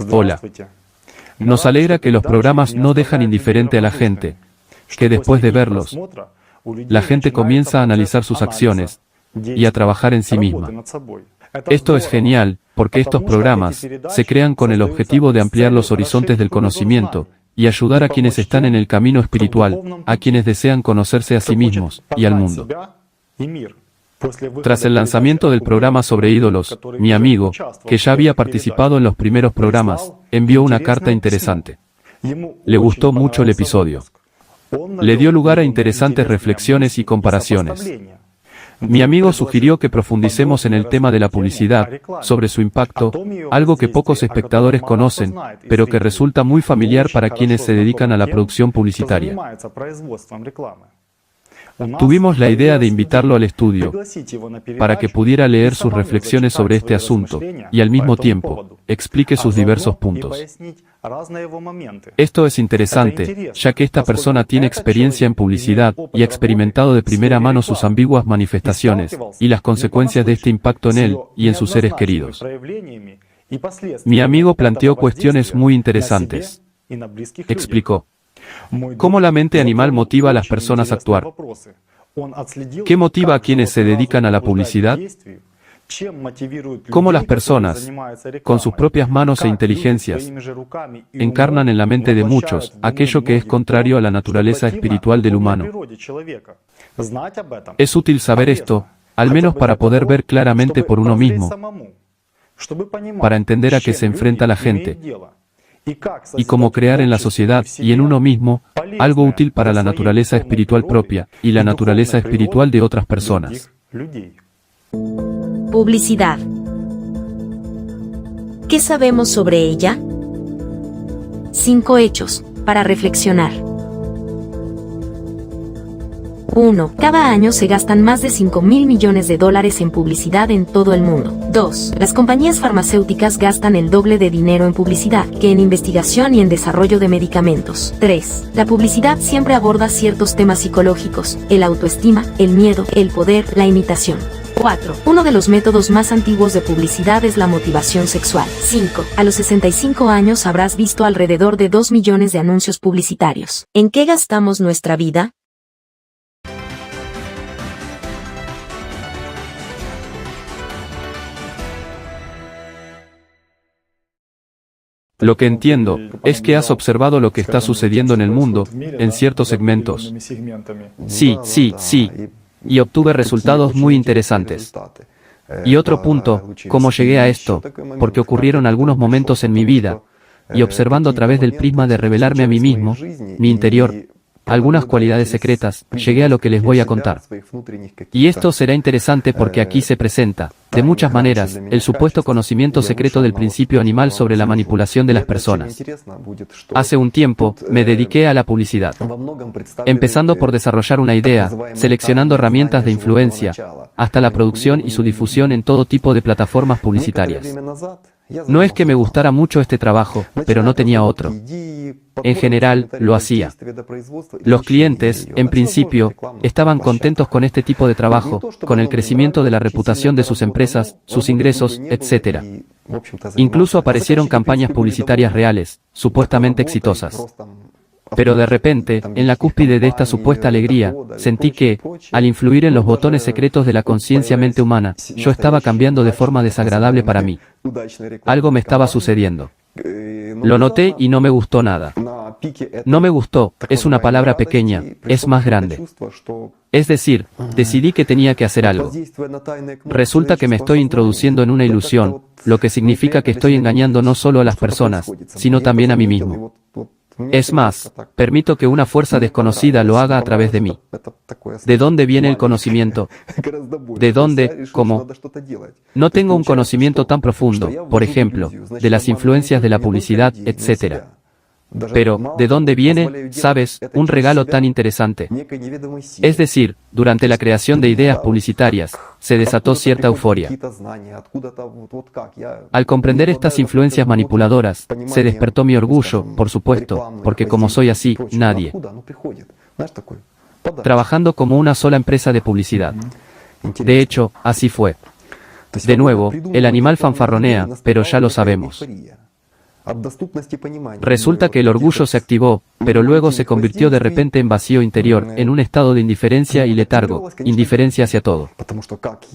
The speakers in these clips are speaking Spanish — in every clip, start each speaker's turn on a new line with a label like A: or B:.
A: Hola. Nos alegra que los programas no dejan indiferente a la gente, que después de verlos, la gente comienza a analizar sus acciones y a trabajar en sí misma. Esto es genial, porque estos programas se crean con el objetivo de ampliar los horizontes del conocimiento y ayudar a quienes están en el camino espiritual, a quienes desean conocerse a sí mismos y al mundo. Tras el lanzamiento del programa sobre ídolos, mi amigo, que ya había participado en los primeros programas, envió una carta interesante. Le gustó mucho el episodio. Le dio lugar a interesantes reflexiones y comparaciones. Mi amigo sugirió que profundicemos en el tema de la publicidad, sobre su impacto, algo que pocos espectadores conocen, pero que resulta muy familiar para quienes se dedican a la producción publicitaria. Tuvimos la idea de invitarlo al estudio, para que pudiera leer sus reflexiones sobre este asunto, y al mismo tiempo, explique sus diversos puntos. Esto es interesante, ya que esta persona tiene experiencia en publicidad, y ha experimentado de primera mano sus ambiguas manifestaciones, y las consecuencias de este impacto en él, y en sus seres queridos. Mi amigo planteó cuestiones muy interesantes. Explicó. ¿Cómo la mente animal motiva a las personas a actuar? ¿Qué motiva a quienes se dedican a la publicidad? ¿Cómo las personas, con sus propias manos e inteligencias, encarnan en la mente de muchos aquello que es contrario a la naturaleza espiritual del humano? Es útil saber esto, al menos para poder ver claramente por uno mismo, para entender a qué se enfrenta la gente, y cómo crear en la sociedad y en uno mismo algo útil para la naturaleza espiritual propia y la naturaleza espiritual de otras personas.
B: Publicidad. ¿Qué sabemos sobre ella? 5 hechos para reflexionar. 1. Cada año se gastan más de $5.000 millones en publicidad en todo el mundo. 2. Las compañías farmacéuticas gastan el doble de dinero en publicidad que en investigación y en desarrollo de medicamentos. 3. La publicidad siempre aborda ciertos temas psicológicos: el autoestima, el miedo, el poder, la imitación. 4. Uno de los métodos más antiguos de publicidad es la motivación sexual. 5. A los 65 años habrás visto alrededor de 2 millones de anuncios publicitarios. ¿En qué gastamos nuestra vida?
A: Lo que entiendo es que has observado lo que está sucediendo en el mundo, en ciertos segmentos. Sí, y obtuve resultados muy interesantes. Y otro punto, cómo llegué a esto, porque ocurrieron algunos momentos en mi vida, y observando a través del prisma de revelarme a mí mismo, mi interior, algunas cualidades secretas, llegué a lo que les voy a contar. Y esto será interesante porque aquí se presenta, de muchas maneras, el supuesto conocimiento secreto del principio animal sobre la manipulación de las personas. Hace un tiempo, me dediqué a la publicidad. Empezando por desarrollar una idea, seleccionando herramientas de influencia, hasta la producción y su difusión en todo tipo de plataformas publicitarias. No es que me gustara mucho este trabajo, pero no tenía otro. En general, lo hacía. Los clientes, en principio, estaban contentos con este tipo de trabajo, con el crecimiento de la reputación de sus empresas, sus ingresos, etc. Incluso aparecieron campañas publicitarias reales, supuestamente exitosas. Pero de repente, en la cúspide de esta supuesta alegría, sentí que, al influir en los botones secretos de la conciencia mente humana, yo estaba cambiando de forma desagradable para mí. Algo me estaba sucediendo. Lo noté y no me gustó nada. No me gustó, es una palabra pequeña, es más grande. Es decir, decidí que tenía que hacer algo. Resulta que me estoy introduciendo en una ilusión, lo que significa que estoy engañando no solo a las personas, sino también a mí mismo. Es más, permito que una fuerza desconocida lo haga a través de mí. ¿De dónde viene el conocimiento? ¿De dónde? ¿Cómo? No tengo un conocimiento tan profundo, por ejemplo, de las influencias de la publicidad, etc. Pero, ¿de dónde viene, sabes, un regalo tan interesante? Es decir, durante la creación de ideas publicitarias, se desató cierta euforia. Al comprender estas influencias manipuladoras, se despertó mi orgullo, por supuesto, porque como soy así, nadie. Trabajando como una sola empresa de publicidad. De hecho, así fue. De nuevo, el animal fanfarronea, pero ya lo sabemos. Resulta que el orgullo se activó, pero luego se convirtió de repente en vacío interior, en un estado de indiferencia y letargo, indiferencia hacia todo.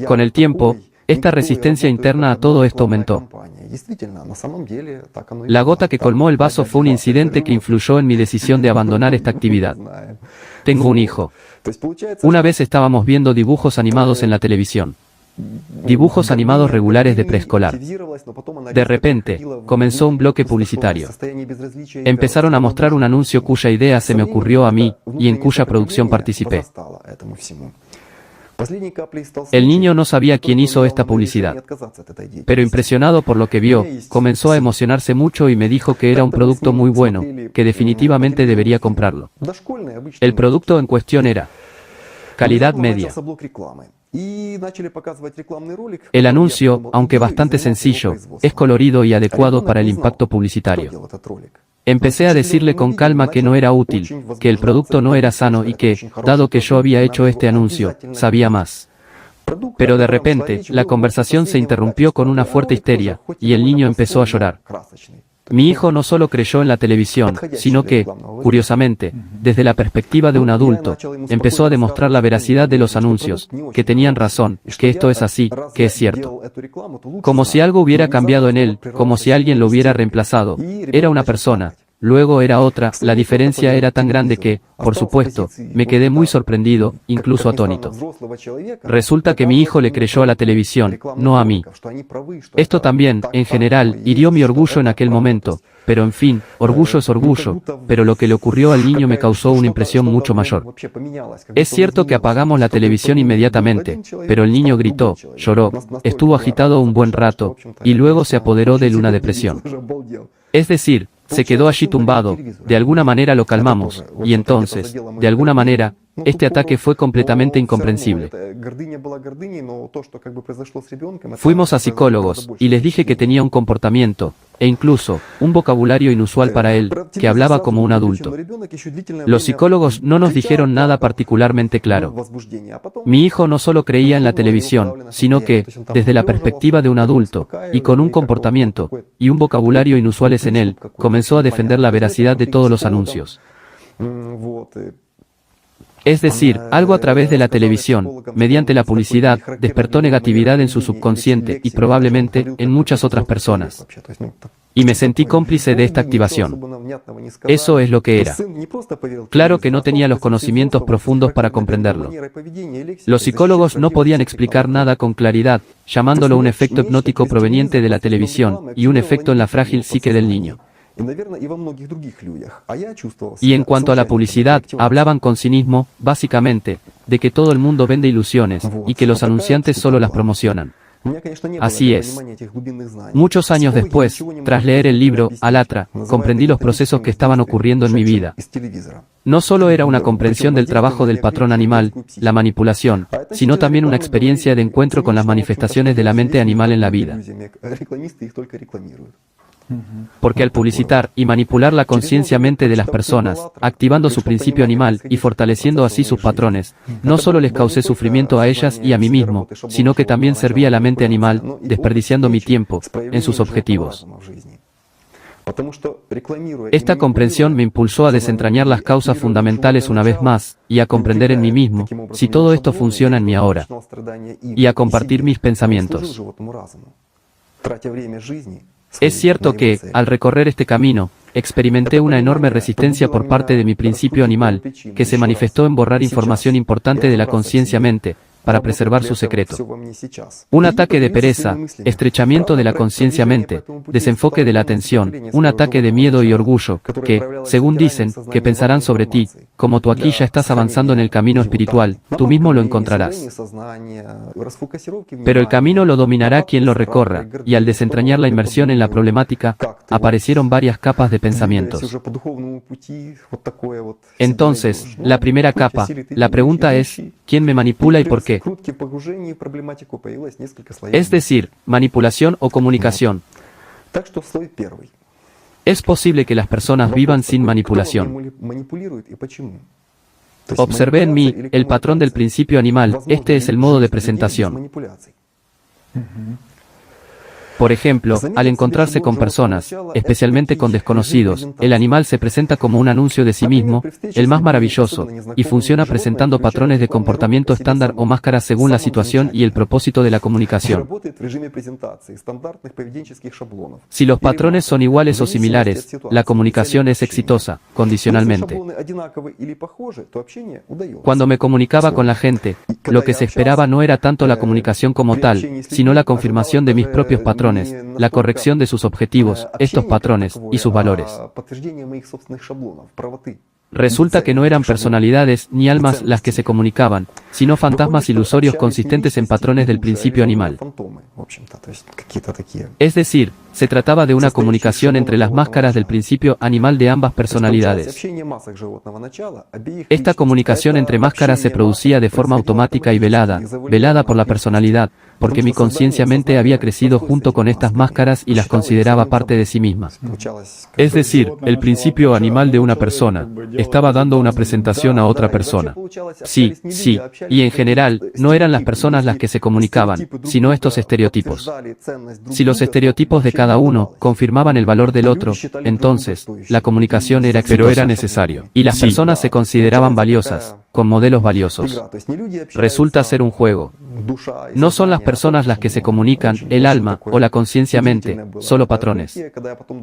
A: Con el tiempo, esta resistencia interna a todo esto aumentó. La gota que colmó el vaso fue un incidente que influyó en mi decisión de abandonar esta actividad. Tengo un hijo. Una vez estábamos viendo dibujos animados en la televisión. Dibujos animados regulares de preescolar. De repente, comenzó un bloque publicitario. Empezaron a mostrar un anuncio cuya idea se me ocurrió a mí, y en cuya producción participé. El niño no sabía quién hizo esta publicidad, pero impresionado por lo que vio, comenzó a emocionarse mucho y me dijo que era un producto muy bueno, que definitivamente debería comprarlo. El producto en cuestión era calidad media. El anuncio, aunque bastante sencillo, es colorido y adecuado para el impacto publicitario. Empecé a decirle con calma que no era útil, que el producto no era sano y que, dado que yo había hecho este anuncio, sabía más. Pero de repente, la conversación se interrumpió con una fuerte histeria, y el niño empezó a llorar. Mi hijo no solo creyó en la televisión, sino que, curiosamente, desde la perspectiva de un adulto, empezó a demostrar la veracidad de los anuncios, que tenían razón, que esto es así, que es cierto. Como si algo hubiera cambiado en él, como si alguien lo hubiera reemplazado. Era una persona, luego era otra, la diferencia era tan grande que, por supuesto, me quedé muy sorprendido, incluso atónito. Resulta que mi hijo le creyó a la televisión, no a mí. Esto también, en general, hirió mi orgullo en aquel momento, pero en fin, orgullo es orgullo, pero lo que le ocurrió al niño me causó una impresión mucho mayor. Es cierto que apagamos la televisión inmediatamente, pero el niño gritó, lloró, estuvo agitado un buen rato, y luego se apoderó de él una depresión. Es decir, se quedó allí tumbado, de alguna manera lo calmamos, y entonces, de alguna manera, este ataque fue completamente incomprensible. Fuimos a psicólogos, y les dije que tenía un comportamiento, e incluso, un vocabulario inusual para él, que hablaba como un adulto. Los psicólogos no nos dijeron nada particularmente claro. Mi hijo no solo creía en la televisión, sino que, desde la perspectiva de un adulto, y con un comportamiento, y un vocabulario inusuales en él, comenzó a defender la veracidad de todos los anuncios. Es decir, algo a través de la televisión, mediante la publicidad, despertó negatividad en su subconsciente y probablemente en muchas otras personas. Y me sentí cómplice de esta activación. Eso es lo que era. Claro que no tenía los conocimientos profundos para comprenderlo. Los psicólogos no podían explicar nada con claridad, llamándolo un efecto hipnótico proveniente de la televisión y un efecto en la frágil psique del niño. Y en cuanto a la publicidad, hablaban con cinismo, básicamente, de que todo el mundo vende ilusiones, y que los anunciantes solo las promocionan. Así es. Muchos años después, tras leer el libro, Alatra, comprendí los procesos que estaban ocurriendo en mi vida. No solo era una comprensión del trabajo del patrón animal, la manipulación, sino también una experiencia de encuentro con las manifestaciones de la mente animal en la vida. Porque al publicitar y manipular la conciencia-mente de las personas, activando su principio animal y fortaleciendo así sus patrones, no solo les causé sufrimiento a ellas y a mí mismo, sino que también serví a la mente animal, desperdiciando mi tiempo en sus objetivos. Esta comprensión me impulsó a desentrañar las causas fundamentales una vez más, y a comprender en mí mismo, si todo esto funciona en mí ahora, y a compartir mis pensamientos. Es cierto que, al recorrer este camino, experimenté una enorme resistencia por parte de mi principio animal, que se manifestó en borrar información importante de la conciencia-mente, para preservar su secreto. Un ataque de pereza, estrechamiento de la conciencia-mente, desenfoque de la atención, un ataque de miedo y orgullo, que, según dicen, que pensarán sobre ti, como tú aquí ya estás avanzando en el camino espiritual, tú mismo lo encontrarás. Pero el camino lo dominará quien lo recorra, y al desentrañar la inmersión en la problemática, aparecieron varias capas de pensamientos. Entonces, la primera capa, la pregunta es, ¿quién me manipula y por qué? Es decir, manipulación o comunicación. Es posible que las personas vivan sin manipulación. Observé en mí el patrón del principio animal, este es el modo de presentación. Por ejemplo, al encontrarse con personas, especialmente con desconocidos, el animal se presenta como un anuncio de sí mismo, el más maravilloso, y funciona presentando patrones de comportamiento estándar o máscaras según la situación y el propósito de la comunicación. Si los patrones son iguales o similares, la comunicación es exitosa, condicionalmente. Cuando me comunicaba con la gente, lo que se esperaba no era tanto la comunicación como tal, sino la confirmación de mis propios patrones, la corrección de sus objetivos, estos patrones, y sus valores. Resulta que no eran personalidades ni almas las que se comunicaban, sino fantasmas ilusorios consistentes en patrones del principio animal. Es decir, se trataba de una comunicación entre las máscaras del principio animal de ambas personalidades. Esta comunicación entre máscaras se producía de forma automática y velada por la personalidad, porque mi conciencia-mente había crecido junto con estas máscaras y las consideraba parte de sí misma. Es decir, el principio animal de una persona estaba dando una presentación a otra persona. Sí, y en general, no eran las personas las que se comunicaban, sino estos estereotipos. Si los estereotipos de cada uno confirmaban el valor del otro, entonces, la comunicación era exitosa.
C: Pero era necesario.
A: Y las personas se consideraban valiosas, con modelos valiosos. Resulta ser un juego. No son las personas las que se comunican, el alma o la conciencia-mente, solo patrones.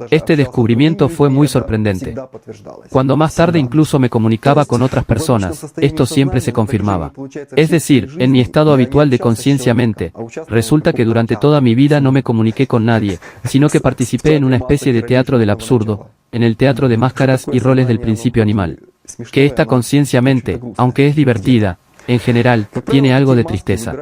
A: Este descubrimiento fue muy sorprendente. Cuando más tarde incluso me comunicaba con otras personas, esto siempre se confirmaba. Es decir, en mi estado habitual de conciencia-mente, resulta que durante toda mi vida no me comuniqué con nadie, sino que participé en una especie de teatro del absurdo, en el teatro de máscaras y roles del principio animal. Que esta conciencia-mente, aunque es divertida, en general, tiene algo de tristeza.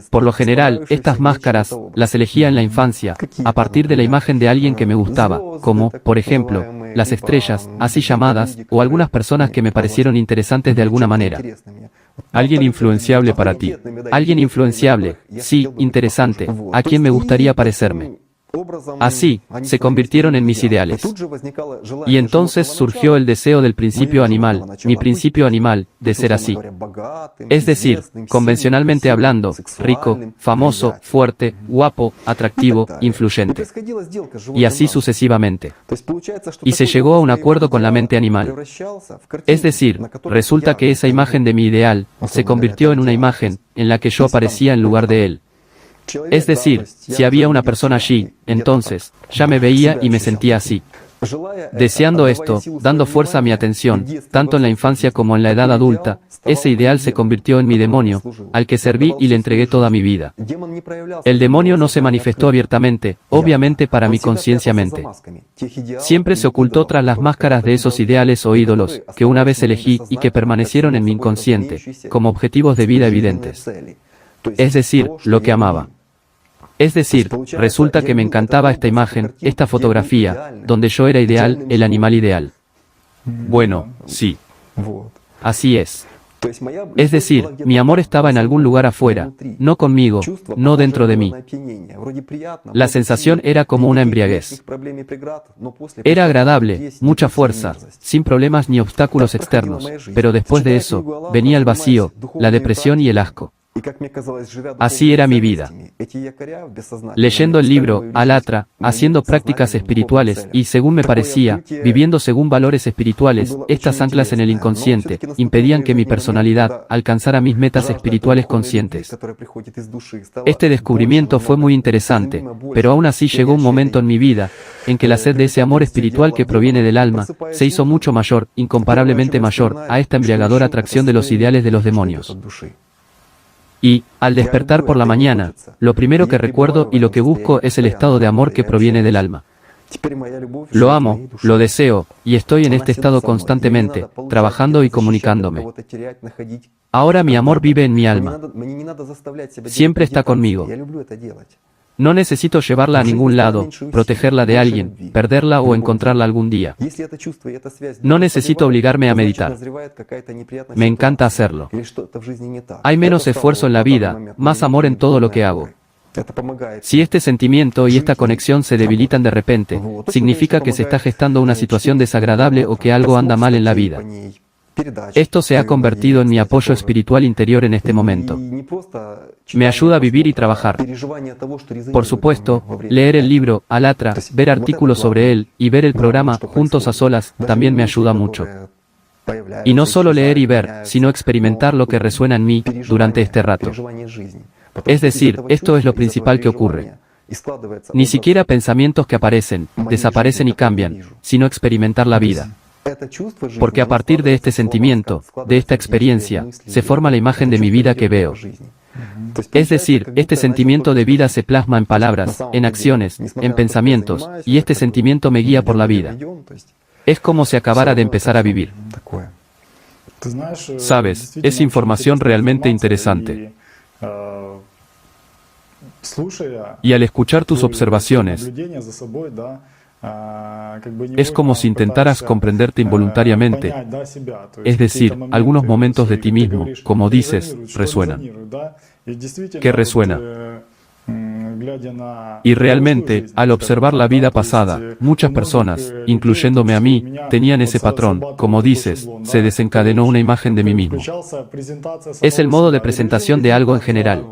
A: Por lo general, estas máscaras, las elegía en la infancia, a partir de la imagen de alguien que me gustaba, como, por ejemplo, las estrellas, así llamadas, o algunas personas que me parecieron interesantes de alguna manera.
C: Alguien influenciable para ti.
A: Alguien influenciable, sí, interesante, a quien me gustaría parecerme. Así, se convirtieron en mis ideales. Y entonces surgió el deseo del principio animal, mi principio animal, de ser así. Es decir, convencionalmente hablando, rico, famoso, fuerte, guapo, atractivo, influyente. Y así sucesivamente. Y se llegó a un acuerdo con la mente animal. Es decir, resulta que esa imagen de mi ideal, se convirtió en una imagen, en la que yo aparecía en lugar de él. Es decir, si había una persona allí, entonces, ya me veía y me sentía así. Deseando esto, dando fuerza a mi atención, tanto en la infancia como en la edad adulta, ese ideal se convirtió en mi demonio, al que serví y le entregué toda mi vida. El demonio no se manifestó abiertamente, obviamente para mi conciencia-mente. Siempre se ocultó tras las máscaras de esos ideales o ídolos, que una vez elegí y que permanecieron en mi inconsciente, como objetivos de vida evidentes. Es decir, lo que amaba. Es decir, resulta que me encantaba esta imagen, esta fotografía, donde yo era ideal, el animal ideal.
C: Bueno, sí.
A: Así es. Es decir, mi amor estaba en algún lugar afuera, no conmigo, no dentro de mí. La sensación era como una embriaguez. Era agradable, mucha fuerza, sin problemas ni obstáculos externos, pero después de eso, venía el vacío, la depresión y el asco. Así era mi vida. Leyendo el libro, Alatra, haciendo prácticas espirituales y, según me parecía, viviendo según valores espirituales, estas anclas en el inconsciente, impedían que mi personalidad alcanzara mis metas espirituales conscientes. Este descubrimiento fue muy interesante, pero aún así llegó un momento en mi vida, en que la sed de ese amor espiritual que proviene del alma, se hizo mucho mayor, incomparablemente mayor, a esta embriagadora atracción de los ideales de los demonios. Y, al despertar por la mañana, lo primero que recuerdo y lo que busco es el estado de amor que proviene del alma. Lo amo, lo deseo, y estoy en este estado constantemente, trabajando y comunicándome. Ahora mi amor vive en mi alma. Siempre está conmigo. No necesito llevarla a ningún lado, protegerla de alguien, perderla o encontrarla algún día. No necesito obligarme a meditar. Me encanta hacerlo. Hay menos esfuerzo en la vida, más amor en todo lo que hago. Si este sentimiento y esta conexión se debilitan de repente, significa que se está gestando una situación desagradable o que algo anda mal en la vida. Esto se ha convertido en mi apoyo espiritual interior en este momento. Me ayuda a vivir y trabajar. Por supuesto, leer el libro, Alatra, ver artículos sobre él, y ver el programa, Juntos a Solas, también me ayuda mucho. Y no solo leer y ver, sino experimentar lo que resuena en mí, durante este rato. Es decir, esto es lo principal que ocurre. Ni siquiera pensamientos que aparecen, desaparecen y cambian, sino experimentar la vida. Porque a partir de este sentimiento, de esta experiencia, se forma la imagen de mi vida que veo. Es decir, este sentimiento de vida se plasma en palabras, en acciones, en pensamientos, y este sentimiento me guía por la vida. Es como si acabara de empezar a vivir.
C: Sabes, es información realmente interesante. Y al escuchar tus observaciones, es como si intentaras comprenderte involuntariamente. Es decir, algunos momentos de ti mismo, como dices, resuenan. ¿Qué resuena? Y realmente, al observar la vida pasada, muchas personas, incluyéndome a mí, tenían ese patrón. Como dices, se desencadenó una imagen de mí mismo.
A: Es el modo de presentación de algo en general.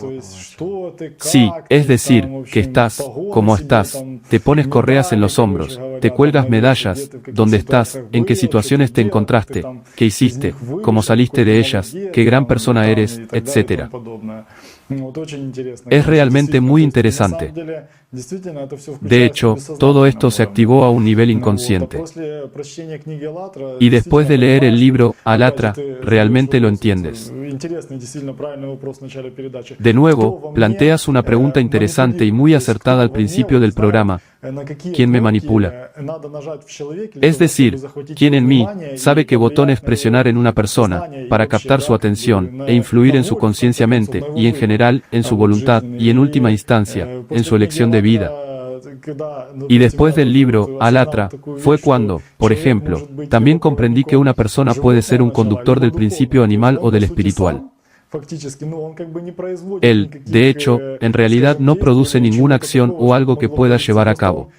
C: Sí, es decir, que estás, como estás, te pones correas en los hombros, te cuelgas medallas, dónde estás, en qué situaciones te encontraste, qué hiciste, cómo saliste de ellas, qué gran persona eres, etc.
A: Es realmente muy interesante.
C: De hecho, todo esto se activó a un nivel inconsciente.
A: Y después de leer el libro, Alatra, realmente lo entiendes.
C: De nuevo, planteas una pregunta interesante y muy acertada al principio del programa. ¿Quién me manipula? Es decir, ¿quién en mí sabe qué botones presionar en una persona para captar su atención e influir en su conciencia-mente y en general en su voluntad y en última instancia en su elección de vida? Y después del libro, Alatra, fue cuando, por ejemplo, también comprendí que una persona puede ser un conductor del principio animal o del espiritual. Él, de hecho, en realidad no produce ninguna acción o algo que pueda llevar a cabo.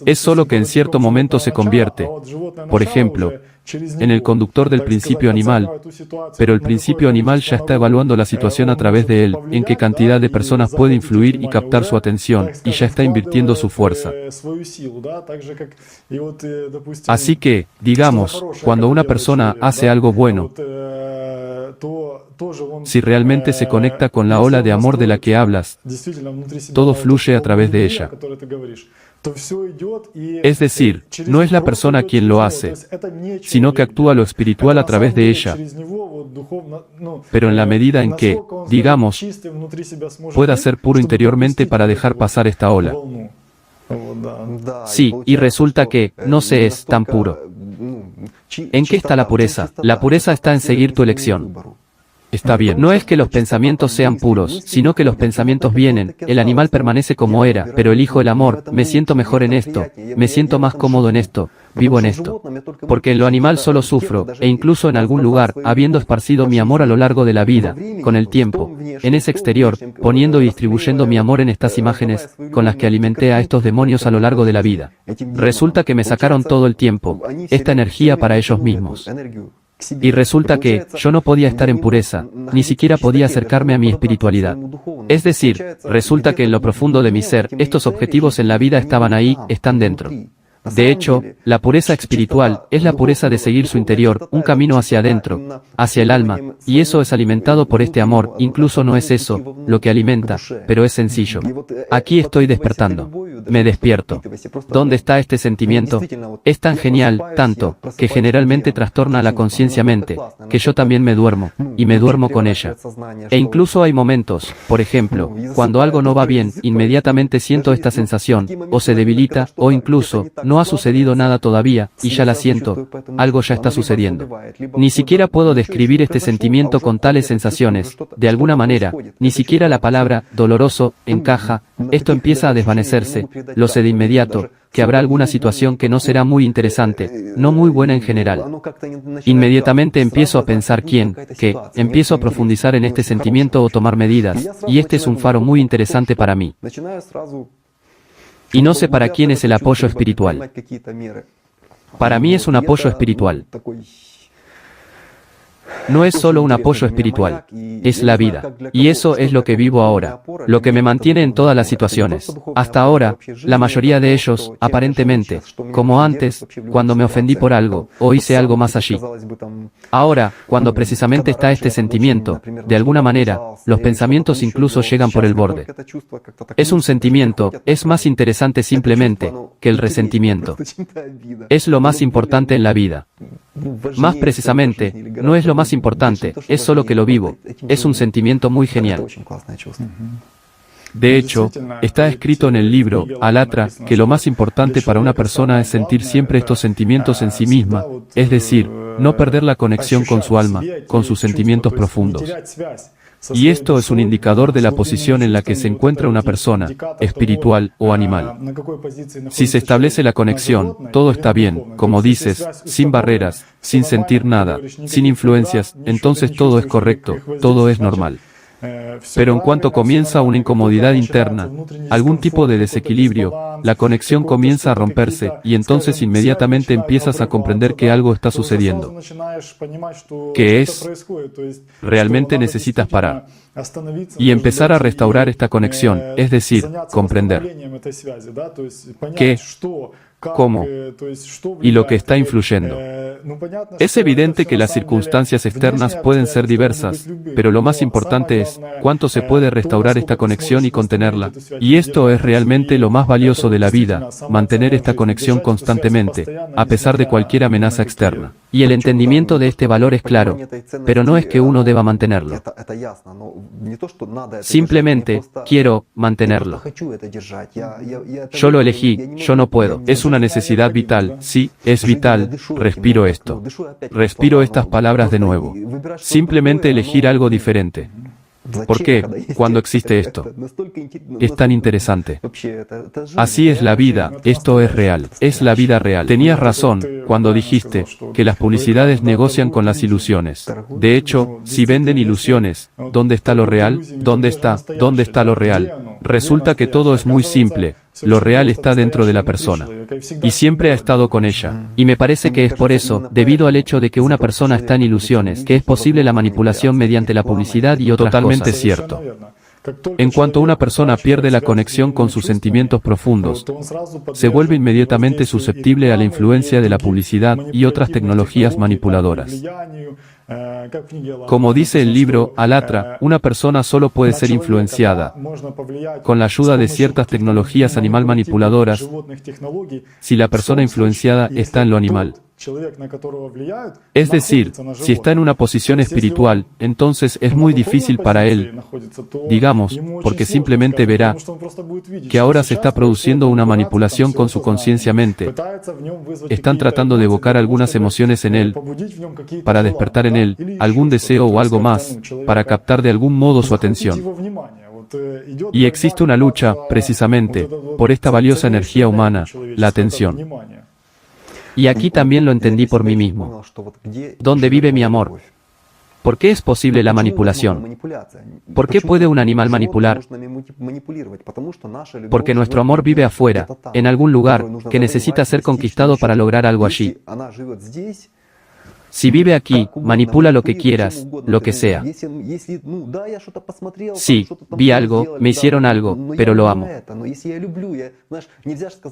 C: Es solo que en cierto momento se convierte, por ejemplo, en el conductor del principio animal, pero el principio animal ya está evaluando la situación a través de él, en qué cantidad de personas puede influir y captar su atención, y ya está invirtiendo su fuerza. Así que, digamos, cuando una persona hace algo bueno, si realmente se conecta con la ola de amor de la que hablas, todo fluye a través de ella. Es decir, no es la persona quien lo hace, sino que actúa lo espiritual a través de ella. Pero en la medida en que, digamos, pueda ser puro interiormente para dejar pasar esta ola.
A: Sí, y resulta que, no se es tan puro. ¿En qué está la pureza? La pureza está en seguir tu elección.
C: Está bien.
A: No es que los pensamientos sean puros, sino que los pensamientos vienen, el animal permanece como era, pero elijo el amor, me siento mejor en esto, me siento más cómodo en esto, vivo en esto. Porque en lo animal solo sufro, e incluso en algún lugar, habiendo esparcido mi amor a lo largo de la vida, con el tiempo, en ese exterior, poniendo y distribuyendo mi amor en estas imágenes, con las que alimenté a estos demonios a lo largo de la vida. Resulta que me sacaron todo el tiempo, esta energía para ellos mismos. Y resulta que, yo no podía estar en pureza, ni siquiera podía acercarme a mi espiritualidad. Es decir, resulta que en lo profundo de mi ser, estos objetivos en la vida estaban ahí, están dentro. De hecho, la pureza espiritual es la pureza de seguir su interior, un camino hacia adentro, hacia el alma, y eso es alimentado por este amor, incluso no es eso lo que alimenta, pero es sencillo. Aquí estoy despertando. Me despierto. ¿Dónde está este sentimiento? Es tan genial, tanto, que generalmente trastorna la conciencia-mente, que yo también me duermo, y me duermo con ella. E incluso hay momentos, por ejemplo, cuando algo no va bien, inmediatamente siento esta sensación, o se debilita, o incluso, no ha sucedido nada todavía, y ya la siento, algo ya está sucediendo. Ni siquiera puedo describir este sentimiento con tales sensaciones, de alguna manera, ni siquiera la palabra, doloroso, encaja, esto empieza a desvanecerse, lo sé de inmediato, que habrá alguna situación que no será muy interesante, no muy buena en general. Inmediatamente empiezo a pensar qué, empiezo a profundizar en este sentimiento o tomar medidas, y este es un faro muy interesante para mí. Y no sé para quién es el apoyo espiritual. Para mí es un apoyo espiritual. No es solo un apoyo espiritual, es la vida. Y eso es lo que vivo ahora, lo que me mantiene en todas las situaciones. Hasta ahora, la mayoría de ellos, aparentemente, como antes, cuando me ofendí por algo, o hice algo más allí. Ahora, cuando precisamente está este sentimiento, de alguna manera, los pensamientos incluso llegan por el borde. Es un sentimiento, es más interesante simplemente que el resentimiento. Es lo más importante en la vida. Más precisamente, no es lo más importante, es solo que lo vivo. Es un sentimiento muy genial.
C: De hecho, está escrito en el libro, Alatra, que lo más importante para una persona es sentir siempre estos sentimientos en sí misma, es decir, no perder la conexión con su alma, con sus sentimientos profundos. Y esto es un indicador de la posición en la que se encuentra una persona, espiritual o animal. Si se establece la conexión, todo está bien, como dices, sin barreras, sin sentir nada, sin influencias, entonces todo es correcto, todo es normal. Pero en cuanto comienza una incomodidad interna, algún tipo de desequilibrio, la conexión comienza a romperse, y entonces inmediatamente empiezas a comprender que algo está sucediendo. ¿Qué es? Realmente necesitas parar y empezar a restaurar esta conexión, es decir, comprender qué, cómo y lo que está influyendo. Es evidente que las circunstancias externas pueden ser diversas, pero lo más importante es cuánto se puede restaurar esta conexión y contenerla. Y esto es realmente lo más valioso de la vida, mantener esta conexión constantemente, a pesar de cualquier amenaza externa.
A: Y el entendimiento de este valor es claro, pero no es que uno deba mantenerlo. Simplemente, quiero mantenerlo. Yo lo elegí, yo no puedo.
C: Es una necesidad vital, sí, es vital, respiro esto. Respiro estas palabras de nuevo. Simplemente elegir algo diferente. ¿Por qué? Cuando existe esto. Es tan interesante. Así es la vida, esto es real, es la vida real. Tenías razón cuando dijiste que las publicidades negocian con las ilusiones. De hecho, si venden ilusiones, ¿dónde está lo real? ¿Dónde está lo real? Resulta que todo es muy simple. Lo real está dentro de la persona. Y siempre ha estado con ella.
A: Y me parece que es por eso, debido al hecho de que una persona está en ilusiones, que es posible la manipulación mediante la publicidad y otras
C: Totalmente
A: cosas.
C: cierto. En cuanto una persona pierde la conexión con sus sentimientos profundos, se vuelve inmediatamente susceptible a la influencia de la publicidad y otras tecnologías manipuladoras. Como dice el libro, Alatra, una persona solo puede ser influenciada con la ayuda de ciertas tecnologías animal manipuladoras si la persona influenciada está en lo animal. Es decir, si está en una posición espiritual, entonces es muy difícil para él, digamos, porque simplemente verá que ahora se está produciendo una manipulación con su conciencia-mente. Están tratando de evocar algunas emociones en él, para despertar en él algún deseo o algo más, para captar de algún modo su atención. Y existe una lucha, precisamente, por esta valiosa energía humana, la atención.
A: Y aquí también lo entendí por mí mismo. ¿Dónde vive mi amor? ¿Por qué es posible la manipulación? ¿Por qué puede un animal manipular? Porque nuestro amor vive afuera, en algún lugar, que necesita ser conquistado para lograr algo allí. Si vive aquí, manipula lo que quieras, lo que sea. Sí, vi algo, me hicieron algo, pero lo amo.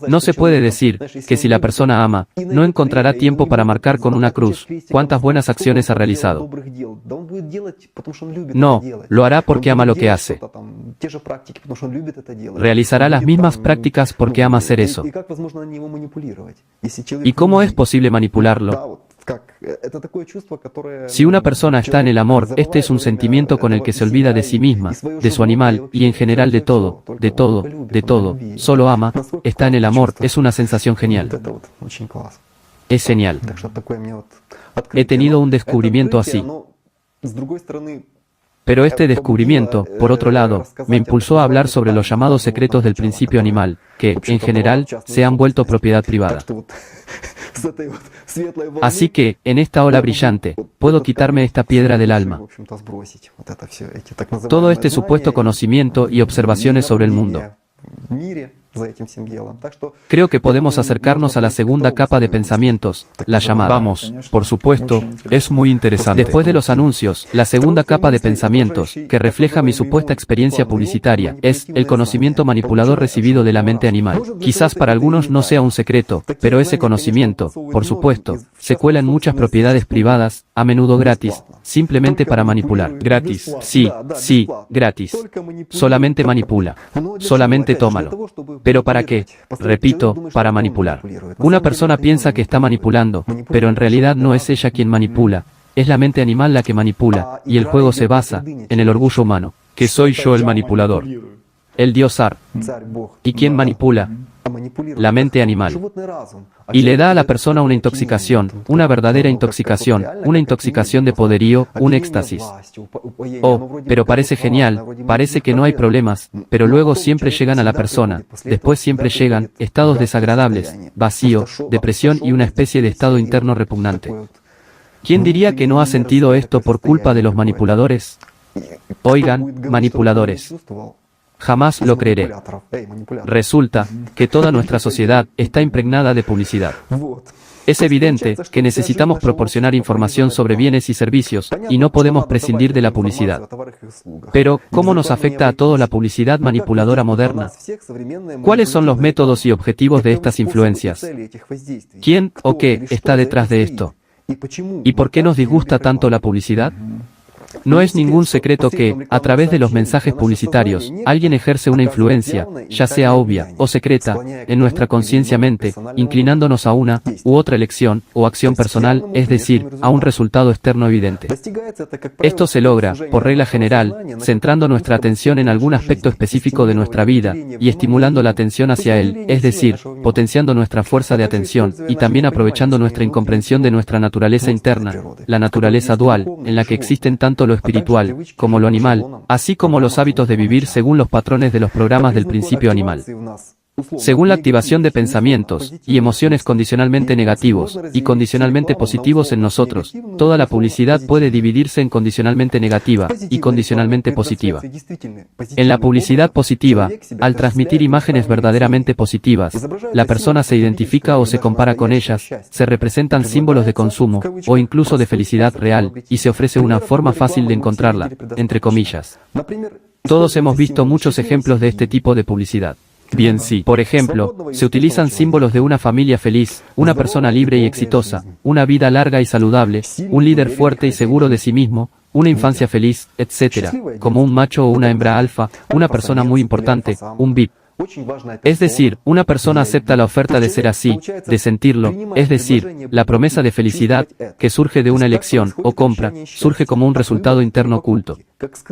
A: No se puede decir que si la persona ama, no encontrará tiempo para marcar con una cruz cuántas buenas acciones ha realizado. No, lo hará porque ama lo que hace. Realizará las mismas prácticas porque ama hacer eso. ¿Y cómo es posible manipularlo? Si una persona está en el amor, este es un sentimiento con el que se olvida de sí misma, de su animal, y en general de todo, de todo, de todo. Solo ama, está en el amor, es una sensación genial. Es genial. He tenido un descubrimiento así. Pero este descubrimiento, por otro lado, me impulsó a hablar sobre los llamados secretos del principio animal, que, en general, se han vuelto propiedad privada. Así que, en esta ola brillante, puedo quitarme esta piedra del alma. Todo este supuesto conocimiento y observaciones sobre el mundo. Creo que podemos acercarnos a la segunda capa de pensamientos, la llamada.
C: Vamos, por supuesto, es muy interesante.
A: Después de los anuncios, la segunda capa de pensamientos, que refleja mi supuesta experiencia publicitaria, es el conocimiento manipulador recibido de la mente animal. Quizás para algunos no sea un secreto, pero ese conocimiento, por supuesto, se cuela en muchas propiedades privadas, a menudo gratis, simplemente para manipular.
C: Gratis.
A: Sí, gratis. Solamente manipula. Solamente tómalo. ¿Pero para qué? Repito, para manipular. Una persona piensa que está manipulando, pero en realidad no es ella quien manipula, es la mente animal la que manipula, y el juego se basa en el orgullo humano.
C: Que soy yo el manipulador.
A: El dios Ar. ¿Y quién manipula? La mente animal. Y le da a la persona una intoxicación, una verdadera intoxicación, una intoxicación de poderío, un éxtasis. Oh, pero parece genial, parece que no hay problemas, pero luego siempre llegan a la persona, después siempre llegan estados desagradables, vacío, depresión y una especie de estado interno repugnante. ¿Quién diría que no ha sentido esto por culpa de los manipuladores? Oigan, manipuladores. Jamás lo creeré. Resulta que toda nuestra sociedad está impregnada de publicidad. Es evidente que necesitamos proporcionar información sobre bienes y servicios, y no podemos prescindir de la publicidad. Pero, ¿cómo nos afecta a todos la publicidad manipuladora moderna? ¿Cuáles son los métodos y objetivos de estas influencias? ¿Quién o qué está detrás de esto? ¿Y por qué nos disgusta tanto la publicidad? No es ningún secreto que, a través de los mensajes publicitarios, alguien ejerce una influencia, ya sea obvia o secreta, en nuestra conciencia-mente, inclinándonos a una u otra elección o acción personal, es decir, a un resultado externo evidente. Esto se logra, por regla general, centrando nuestra atención en algún aspecto específico de nuestra vida, y estimulando la atención hacia él, es decir, potenciando nuestra fuerza de atención, y también aprovechando nuestra incomprensión de nuestra naturaleza interna, la naturaleza dual, en la que existen tanto lo espiritual, como lo animal, así como los hábitos de vivir según los patrones de los programas del principio animal. Según la activación de pensamientos y emociones condicionalmente negativos y condicionalmente positivos en nosotros, toda la publicidad puede dividirse en condicionalmente negativa y condicionalmente positiva. En la publicidad positiva, al transmitir imágenes verdaderamente positivas, la persona se identifica o se compara con ellas, se representan símbolos de consumo o incluso de felicidad real, y se ofrece una forma fácil de encontrarla, entre comillas. Todos hemos visto muchos ejemplos de este tipo de publicidad.
C: Bien, sí.
A: Por ejemplo, se utilizan símbolos de una familia feliz, una persona libre y exitosa, una vida larga y saludable, un líder fuerte y seguro de sí mismo, una infancia feliz, etc., como un macho o una hembra alfa, una persona muy importante, un VIP. Es decir, una persona acepta la oferta de ser así, de sentirlo, es decir, la promesa de felicidad, que surge de una elección o compra, surge como un resultado interno oculto.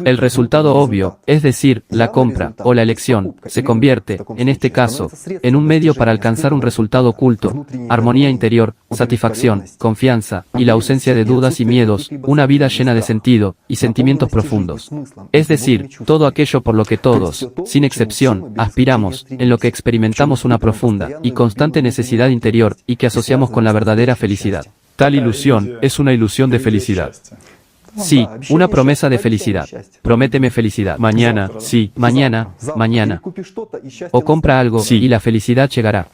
A: El resultado obvio, es decir, la compra o la elección, se convierte, en este caso, en un medio para alcanzar un resultado oculto, armonía interior, satisfacción, confianza, y la ausencia de dudas y miedos, una vida llena de sentido y sentimientos profundos. Es decir, todo aquello por lo que todos, sin excepción, aspiramos, en lo que experimentamos una profunda y constante necesidad interior y que asociamos con la verdadera felicidad.
C: Tal ilusión es una ilusión de felicidad.
A: Sí, una promesa de felicidad. Prométeme felicidad.
C: Mañana, sí.
A: Mañana. O compra algo,
C: Sí.
A: y la felicidad llegará.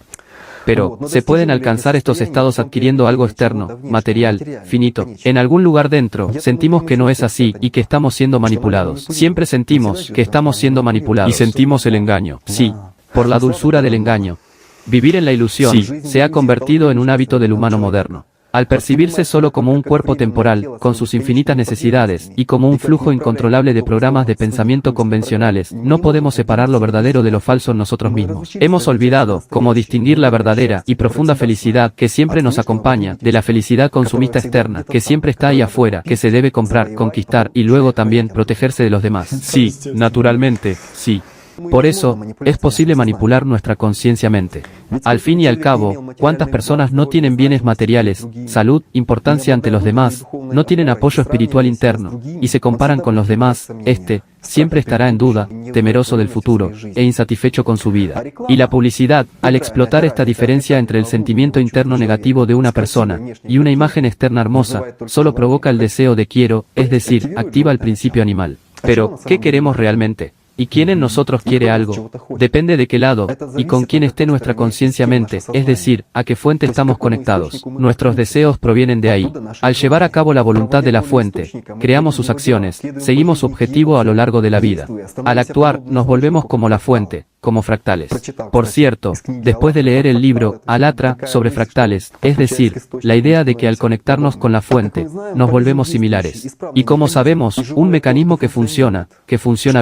A: Pero, ¿se pueden alcanzar estos estados adquiriendo algo externo, material, finito? En algún lugar dentro, sentimos que no es así y que estamos siendo manipulados. Siempre sentimos que estamos siendo manipulados.
C: Y sentimos el engaño.
A: Sí, por la dulzura del engaño. Vivir en la ilusión
C: Sí.
A: se ha convertido en un hábito del humano moderno. Al percibirse solo como un cuerpo temporal, con sus infinitas necesidades, y como un flujo incontrolable de programas de pensamiento convencionales, no podemos separar lo verdadero de lo falso en nosotros mismos. Hemos olvidado cómo distinguir la verdadera y profunda felicidad que siempre nos acompaña, de la felicidad consumista externa, que siempre está ahí afuera, que se debe comprar, conquistar, y luego también protegerse de los demás.
C: Sí, naturalmente, sí.
A: Por eso, es posible manipular nuestra conciencia-mente. Al fin y al cabo, ¿cuántas personas no tienen bienes materiales, salud, importancia ante los demás, no tienen apoyo espiritual interno, y se comparan con los demás? Siempre estará en duda, temeroso del futuro, e insatisfecho con su vida. Y la publicidad, al explotar esta diferencia entre el sentimiento interno negativo de una persona, y una imagen externa hermosa, solo provoca el deseo de quiero, es decir, activa el principio animal. Pero, ¿qué queremos realmente? ¿Y quién en nosotros quiere algo? Depende de qué lado, y con quién esté nuestra conciencia-mente, es decir, a qué fuente estamos conectados. Nuestros deseos provienen de ahí. Al llevar a cabo la voluntad de la fuente, creamos sus acciones, seguimos su objetivo a lo largo de la vida. Al actuar, nos volvemos como la fuente, como fractales. Por cierto, después de leer el libro Alatra sobre fractales, es decir, la idea de que al conectarnos con la fuente, nos volvemos similares. Y como sabemos, un mecanismo que funciona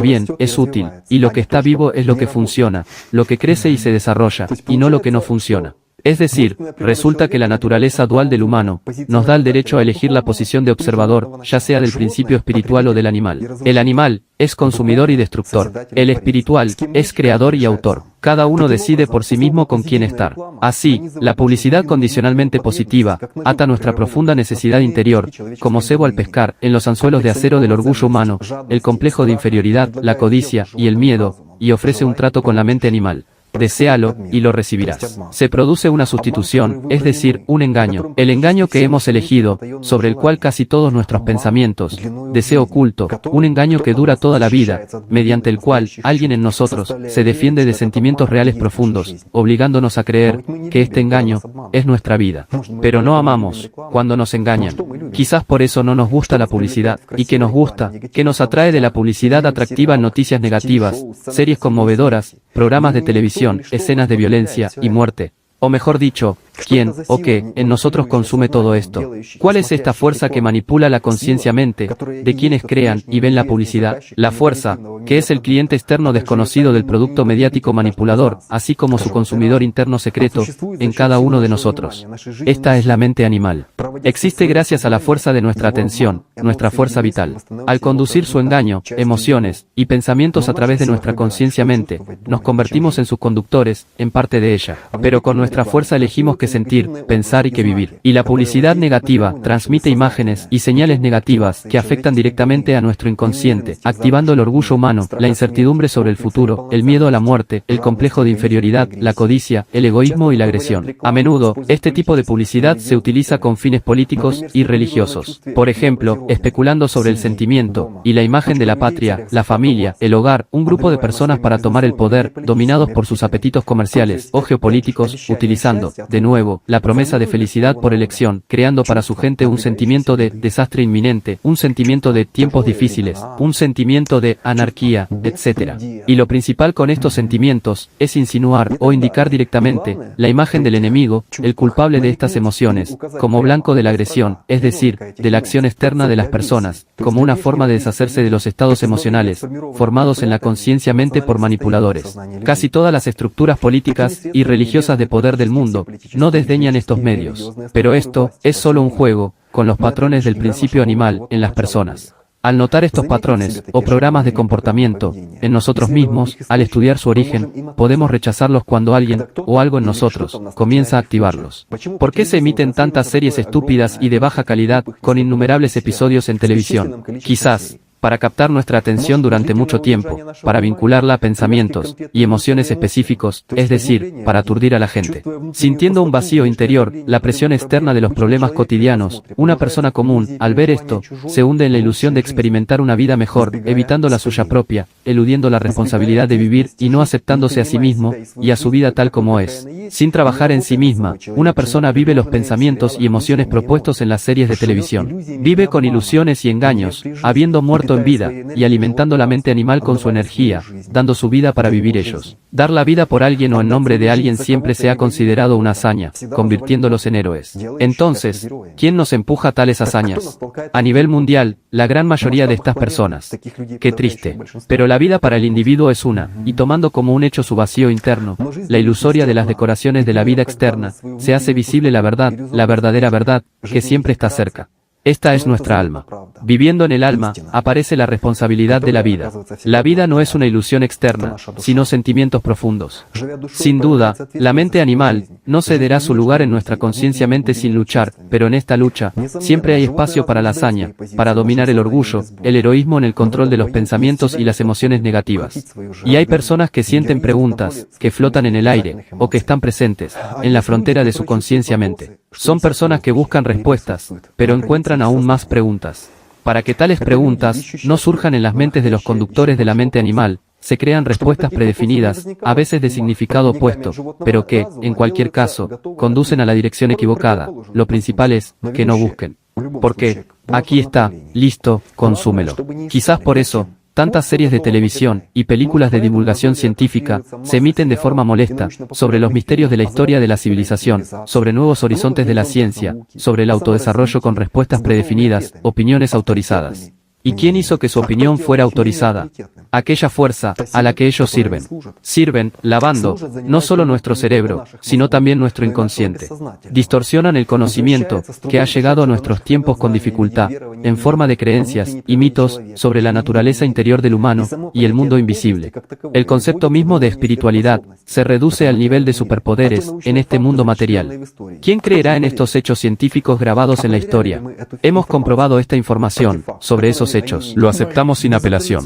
A: bien, es útil, y lo que está vivo es lo que funciona, lo que crece y se desarrolla, y no lo que no funciona. Es decir, resulta que la naturaleza dual del humano nos da el derecho a elegir la posición de observador, ya sea del principio espiritual o del animal. El animal es consumidor y destructor. El espiritual es creador y autor. Cada uno decide por sí mismo con quién estar. Así, la publicidad condicionalmente positiva ata nuestra profunda necesidad interior, como cebo al pescar, en los anzuelos de acero del orgullo humano, el complejo de inferioridad, la codicia y el miedo, y ofrece un trato con la mente animal. Deséalo, y lo recibirás. Se produce una sustitución, es decir, un engaño. El engaño que hemos elegido, sobre el cual casi todos nuestros pensamientos, deseo oculto, un engaño que dura toda la vida, mediante el cual alguien en nosotros se defiende de sentimientos reales profundos, obligándonos a creer que este engaño es nuestra vida. Pero no amamos cuando nos engañan. Quizás por eso no nos gusta la publicidad, y que nos gusta, que nos atrae de la publicidad atractiva en noticias negativas, series conmovedoras, programas de televisión, escenas de violencia y muerte. O mejor dicho, ¿quién o qué en nosotros consume todo esto? ¿Cuál es esta fuerza que manipula la conciencia-mente de quienes crean y ven la publicidad? La fuerza, que es el cliente externo desconocido del producto mediático manipulador, así como su consumidor interno secreto, en cada uno de nosotros. Esta es la mente animal. Existe gracias a la fuerza de nuestra atención, nuestra fuerza vital. Al conducir su engaño, emociones y pensamientos a través de nuestra conciencia-mente, nos convertimos en sus conductores, en parte de ella. Pero con nuestra fuerza elegimos que sentir, pensar y que vivir. Y la publicidad negativa transmite imágenes y señales negativas que afectan directamente a nuestro inconsciente, activando el orgullo humano, la incertidumbre sobre el futuro, el miedo a la muerte, el complejo de inferioridad, la codicia, el egoísmo y la agresión. A menudo, este tipo de publicidad se utiliza con fines políticos y religiosos. Por ejemplo, especulando sobre el sentimiento y la imagen de la patria, la familia, el hogar, un grupo de personas para tomar el poder, dominados por sus apetitos comerciales o geopolíticos, utilizando, de nuevo, la promesa de felicidad por elección, creando para su gente un sentimiento de desastre inminente, un sentimiento de tiempos difíciles, un sentimiento de anarquía, etc. Y lo principal con estos sentimientos es insinuar o indicar directamente la imagen del enemigo, el culpable de estas emociones, como blanco de la agresión, es decir, de la acción externa de las personas, como una forma de deshacerse de los estados emocionales, formados en la conciencia-mente por manipuladores. Casi todas las estructuras políticas y religiosas de poder del mundo no desdeñan estos medios. Pero esto es solo un juego con los patrones del principio animal en las personas. Al notar estos patrones, o programas de comportamiento, en nosotros mismos, al estudiar su origen, podemos rechazarlos cuando alguien, o algo en nosotros, comienza a activarlos. ¿Por qué se emiten tantas series estúpidas y de baja calidad, con innumerables episodios en televisión? Quizás, para captar nuestra atención durante mucho tiempo, para vincularla a pensamientos y emociones específicos, es decir, para aturdir a la gente. Sintiendo un vacío interior, la presión externa de los problemas cotidianos, una persona común, al ver esto, se hunde en la ilusión de experimentar una vida mejor, evitando la suya propia, eludiendo la responsabilidad de vivir y no aceptándose a sí mismo y a su vida tal como es. Sin trabajar en sí misma, una persona vive los pensamientos y emociones propuestos en las series de televisión. Vive con ilusiones y engaños, habiendo muerto en vida, y alimentando la mente animal con su energía, dando su vida para vivir ellos. Dar la vida por alguien o en nombre de alguien siempre se ha considerado una hazaña, convirtiéndolos en héroes. Entonces, ¿quién nos empuja a tales hazañas? A nivel mundial, la gran mayoría de estas personas. Qué triste. Pero la vida para el individuo es una, y tomando como un hecho su vacío interno, la ilusoria de las decoraciones de la vida externa, se hace visible la verdad, la verdadera verdad, que siempre está cerca. Esta es nuestra alma. Viviendo en el alma, aparece la responsabilidad de la vida. La vida no es una ilusión externa, sino sentimientos profundos. Sin duda, la mente animal no cederá su lugar en nuestra conciencia-mente sin luchar, pero en esta lucha, siempre hay espacio para la hazaña, para dominar el orgullo, el heroísmo en el control de los pensamientos y las emociones negativas. Y hay personas que sienten preguntas, que flotan en el aire, o que están presentes, en la frontera de su conciencia-mente. Son personas que buscan respuestas, pero encuentran aún más preguntas. Para que tales preguntas no surjan en las mentes de los conductores de la mente animal, se crean respuestas predefinidas, a veces de significado opuesto, pero que, en cualquier caso, conducen a la dirección equivocada. Lo principal es que no busquen. Porque, aquí está, listo, consúmelo. Quizás por eso, tantas series de televisión y películas de divulgación científica se emiten de forma molesta sobre los misterios de la historia de la civilización, sobre nuevos horizontes de la ciencia, sobre el autodesarrollo con respuestas predefinidas, opiniones autorizadas. ¿Y quién hizo que su opinión fuera autorizada? Aquella fuerza a la que ellos sirven. Sirven, lavando, no solo nuestro cerebro, sino también nuestro inconsciente. Distorsionan el conocimiento que ha llegado a nuestros tiempos con dificultad, en forma de creencias y mitos sobre la naturaleza interior del humano y el mundo invisible. El concepto mismo de espiritualidad se reduce al nivel de superpoderes en este mundo material. ¿Quién creerá en estos hechos científicos grabados en la historia? Hemos comprobado esta información sobre esos hechos.
C: Lo aceptamos sin apelación.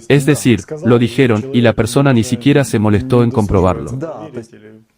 C: Es decir, lo dijeron y la persona ni siquiera se molestó en comprobarlo.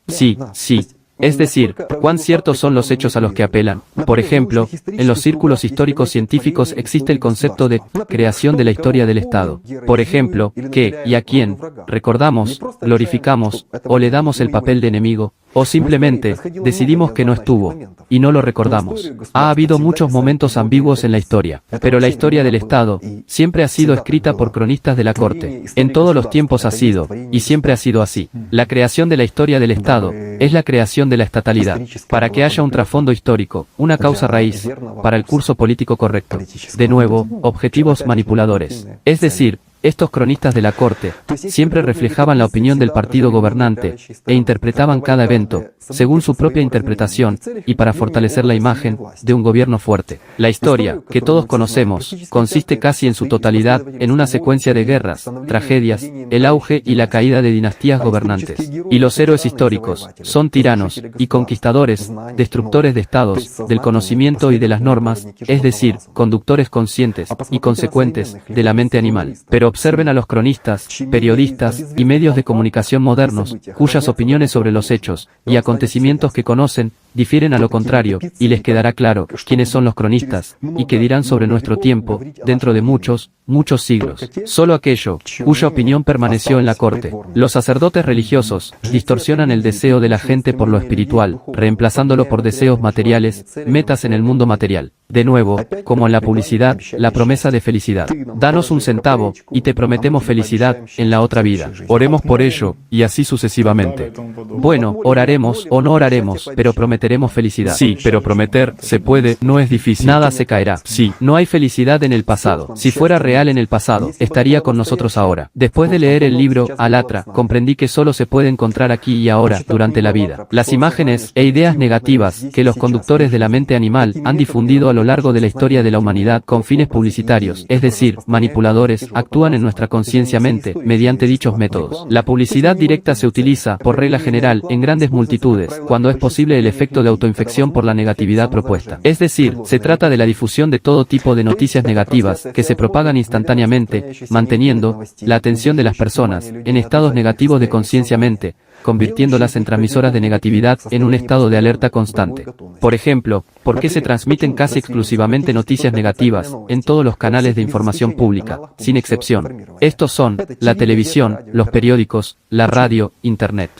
A: Sí, sí. Es decir, cuán ciertos son los hechos a los que apelan. Por ejemplo, en los círculos históricos científicos existe el concepto de creación de la historia del Estado. Por ejemplo, ¿qué y a quién recordamos, glorificamos o le damos el papel de enemigo? O simplemente, decidimos que no estuvo, y no lo recordamos. Ha habido muchos momentos ambiguos en la historia, pero la historia del Estado siempre ha sido escrita por cronistas de la corte. En todos los tiempos ha sido, y siempre ha sido así. La creación de la historia del Estado es la creación de la estatalidad, para que haya un trasfondo histórico, una causa raíz, para el curso político correcto. De nuevo, objetivos manipuladores. Es decir, estos cronistas de la corte siempre reflejaban la opinión del partido gobernante e interpretaban cada evento según su propia interpretación y para fortalecer la imagen de un gobierno fuerte. La historia, que todos conocemos, consiste casi en su totalidad en una secuencia de guerras, tragedias, el auge y la caída de dinastías gobernantes. Y los héroes históricos son tiranos y conquistadores, destructores de estados, del conocimiento y de las normas, es decir, conductores conscientes y consecuentes de la mente animal. Pero observen a los cronistas, periodistas y medios de comunicación modernos, cuyas opiniones sobre los hechos y acontecimientos que conocen difieren a lo contrario, y les quedará claro quiénes son los cronistas, y qué dirán sobre nuestro tiempo, dentro de muchos siglos. Solo aquello, cuya opinión permaneció en la corte. Los sacerdotes religiosos distorsionan el deseo de la gente por lo espiritual, reemplazándolo por deseos materiales, metas en el mundo material. De nuevo, como en la publicidad, la promesa de felicidad. Danos un centavo, y te prometemos felicidad en la otra vida.
C: Oremos por ello, y así sucesivamente.
A: Bueno, oraremos o no oraremos, pero prometeremos felicidad.
C: Sí, pero prometer, se puede, no es difícil.
A: Nada se caerá.
C: Sí.
A: No hay felicidad en el pasado. Si fuera real en el pasado, estaría con nosotros ahora. Después de leer el libro Alatra, comprendí que solo se puede encontrar aquí y ahora, durante la vida. Las imágenes e ideas negativas que los conductores de la mente animal han difundido a lo largo de la historia de la humanidad con fines publicitarios, es decir, manipuladores, actúan en nuestra conciencia-mente mediante dichos métodos. La publicidad directa se utiliza, por regla general, en grandes multitudes, cuando es posible el efecto de autoinfección por la negatividad propuesta. Es decir, se trata de la difusión de todo tipo de noticias negativas que se propagan instantáneamente, manteniendo la atención de las personas en estados negativos de conciencia-mente, convirtiéndolas en transmisoras de negatividad en un estado de alerta constante. Por ejemplo, ¿por qué se transmiten casi exclusivamente noticias negativas en todos los canales de información pública, sin excepción? Estos son la televisión, los periódicos, la radio, Internet.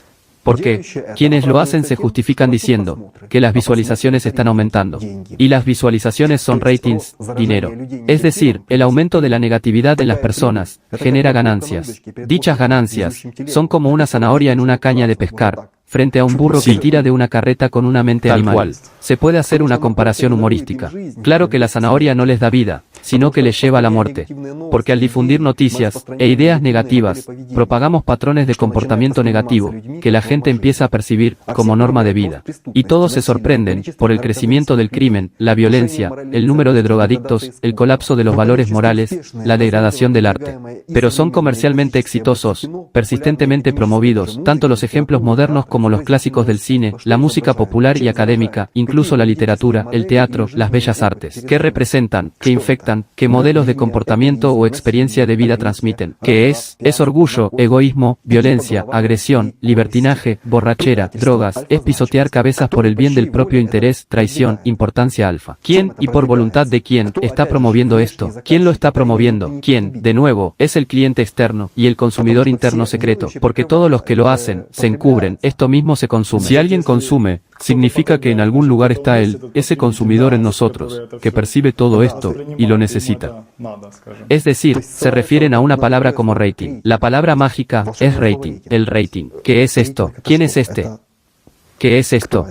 A: Porque quienes lo hacen se justifican diciendo que las visualizaciones están aumentando. Y las visualizaciones son ratings, dinero. Es decir, el aumento de la negatividad en las personas genera ganancias. Dichas ganancias son como una zanahoria en una caña de pescar, frente a un burro que tira de una carreta con una mente animal. Se puede hacer una comparación humorística. Claro que la zanahoria no les da vida, sino que les lleva a la muerte. Porque al difundir noticias e ideas negativas, propagamos patrones de comportamiento negativo, que la gente empieza a percibir como norma de vida. Y todos se sorprenden por el crecimiento del crimen, la violencia, el número de drogadictos, el colapso de los valores morales, la degradación del arte. Pero son comercialmente exitosos, persistentemente promovidos, tanto los ejemplos modernos como los clásicos del cine, la música popular y académica, incluso la literatura, el teatro, las bellas artes. ¿Qué representan? ¿Qué infectan? ¿Qué modelos de comportamiento o experiencia de vida transmiten? ¿Qué es? Es orgullo, egoísmo, violencia, agresión, libertinaje, borrachera, drogas, es pisotear cabezas por el bien del propio interés, traición, importancia alfa. ¿Quién, y por voluntad de quién, está promoviendo esto? ¿Quién lo está promoviendo? ¿Quién, de nuevo, es el cliente externo y el consumidor interno secreto? Porque todos los que lo hacen, se encubren, esto mismo se consume.
C: Si alguien consume, significa que en algún lugar está él, ese consumidor en nosotros, que percibe todo esto, y lo necesita.
A: Es decir, se refieren a una palabra como rating. La palabra mágica es rating, el rating. ¿Qué es esto? ¿Quién es este? ¿Qué es esto?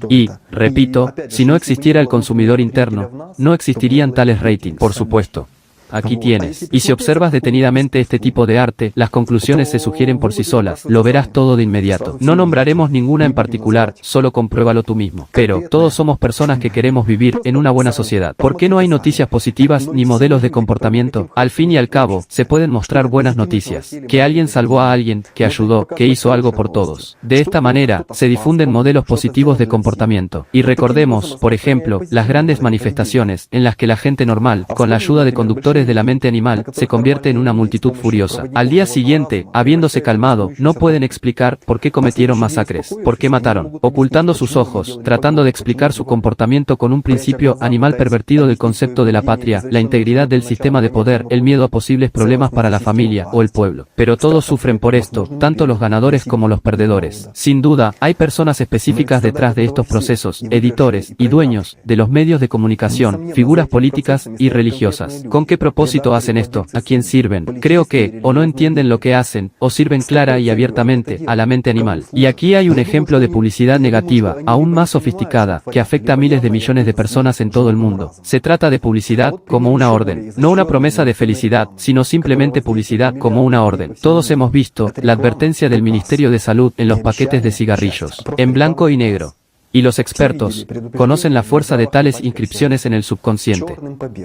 A: Y, repito, si no existiera el consumidor interno, no existirían tales ratings. Por supuesto. Aquí tienes. Y si observas detenidamente este tipo de arte, las conclusiones se sugieren por sí solas, lo verás todo de inmediato. No nombraremos ninguna en particular, solo compruébalo tú mismo. Pero, todos somos personas que queremos vivir en una buena sociedad. ¿Por qué no hay noticias positivas ni modelos de comportamiento? Al fin y al cabo, se pueden mostrar buenas noticias. Que alguien salvó a alguien, que ayudó, que hizo algo por todos. De esta manera, se difunden modelos positivos de comportamiento. Y recordemos, por ejemplo, las grandes manifestaciones, en las que la gente normal, con la ayuda de conductores de la mente animal, se convierte en una multitud furiosa. Al día siguiente, habiéndose calmado, no pueden explicar por qué cometieron masacres, por qué mataron, ocultando sus ojos, tratando de explicar su comportamiento con un principio animal pervertido del concepto de la patria, la integridad del sistema de poder, el miedo a posibles problemas para la familia o el pueblo. Pero todos sufren por esto, tanto los ganadores como los perdedores. Sin duda, hay personas específicas detrás de estos procesos, editores y dueños de los medios de comunicación, figuras políticas y religiosas. ¿Con qué propósito hacen esto? ¿A quién sirven? Creo que, o no entienden lo que hacen, o sirven clara y abiertamente a la mente animal. Y aquí hay un ejemplo de publicidad negativa, aún más sofisticada, que afecta a miles de millones de personas en todo el mundo. Se trata de publicidad como una orden, no una promesa de felicidad, sino simplemente publicidad como una orden. Todos hemos visto la advertencia del Ministerio de Salud en los paquetes de cigarrillos, en blanco y negro. Y los expertos conocen la fuerza de tales inscripciones en el subconsciente.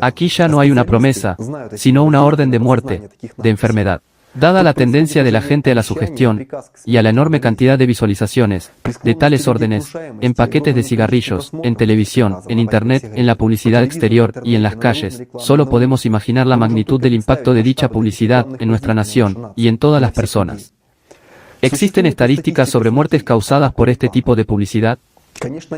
A: Aquí ya no hay una promesa, sino una orden de muerte, de enfermedad. Dada la tendencia de la gente a la sugestión, y a la enorme cantidad de visualizaciones, de tales órdenes, en paquetes de cigarrillos, en televisión, en internet, en la publicidad exterior y en las calles, solo podemos imaginar la magnitud del impacto de dicha publicidad en nuestra nación, y en todas las personas. ¿Existen estadísticas sobre muertes causadas por este tipo de publicidad?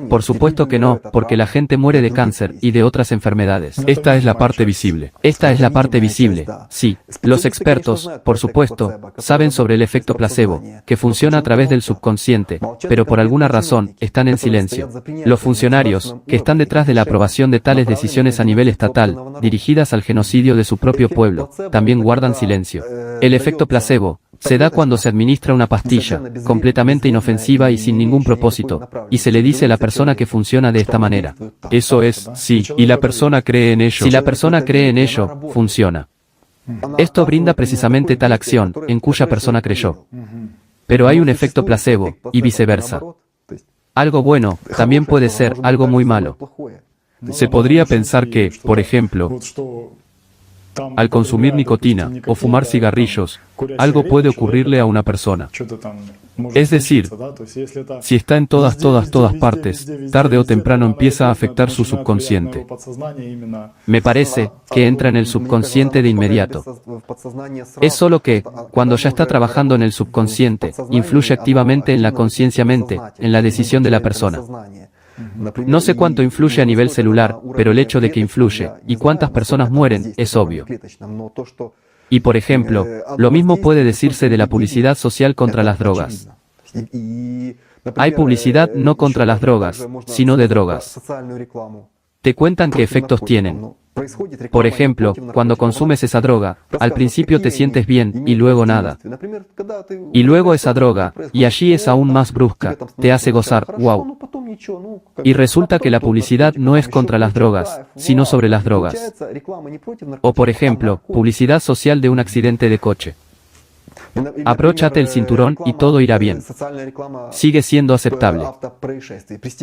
A: Por supuesto que no, porque la gente muere de cáncer y de otras enfermedades.
C: Esta es la parte visible.
A: Esta es la parte visible, sí. Los expertos, por supuesto, saben sobre el efecto placebo, que funciona a través del subconsciente, pero por alguna razón, están en silencio. Los funcionarios, que están detrás de la aprobación de tales decisiones a nivel estatal, dirigidas al genocidio de su propio pueblo, también guardan silencio. El efecto placebo se da cuando se administra una pastilla, completamente inofensiva y sin ningún propósito, y se le dice a la persona que funciona de esta manera.
C: Eso es, sí, y la persona cree en ello.
A: Si la persona cree en ello, funciona. Esto brinda precisamente tal acción, en cuya persona creyó. Pero hay un efecto placebo, y viceversa. Algo bueno, también puede ser algo muy malo.
C: Se podría pensar que, por ejemplo, al consumir nicotina o fumar cigarrillos, algo puede ocurrirle a una persona. Es decir, si está en todas partes, tarde o temprano empieza a afectar su subconsciente.
A: Me parece que entra en el subconsciente de inmediato. Es solo que, cuando ya está trabajando en el subconsciente, influye activamente en la conciencia-mente, en la decisión de la persona. No sé cuánto influye a nivel celular, pero el hecho de que influye, y cuántas personas mueren, es obvio. Y por ejemplo, lo mismo puede decirse de la publicidad social contra las drogas. Hay publicidad no contra las drogas, sino de drogas. Te cuentan qué efectos tienen. Por ejemplo, cuando consumes esa droga, al principio te sientes bien, y luego nada. Y luego esa droga, y allí es aún más brusca, te hace gozar, wow. Y resulta que la publicidad no es contra las drogas, sino sobre las drogas. O por ejemplo, publicidad social de un accidente de coche. Abróchate el cinturón y todo irá bien. Sigue siendo aceptable.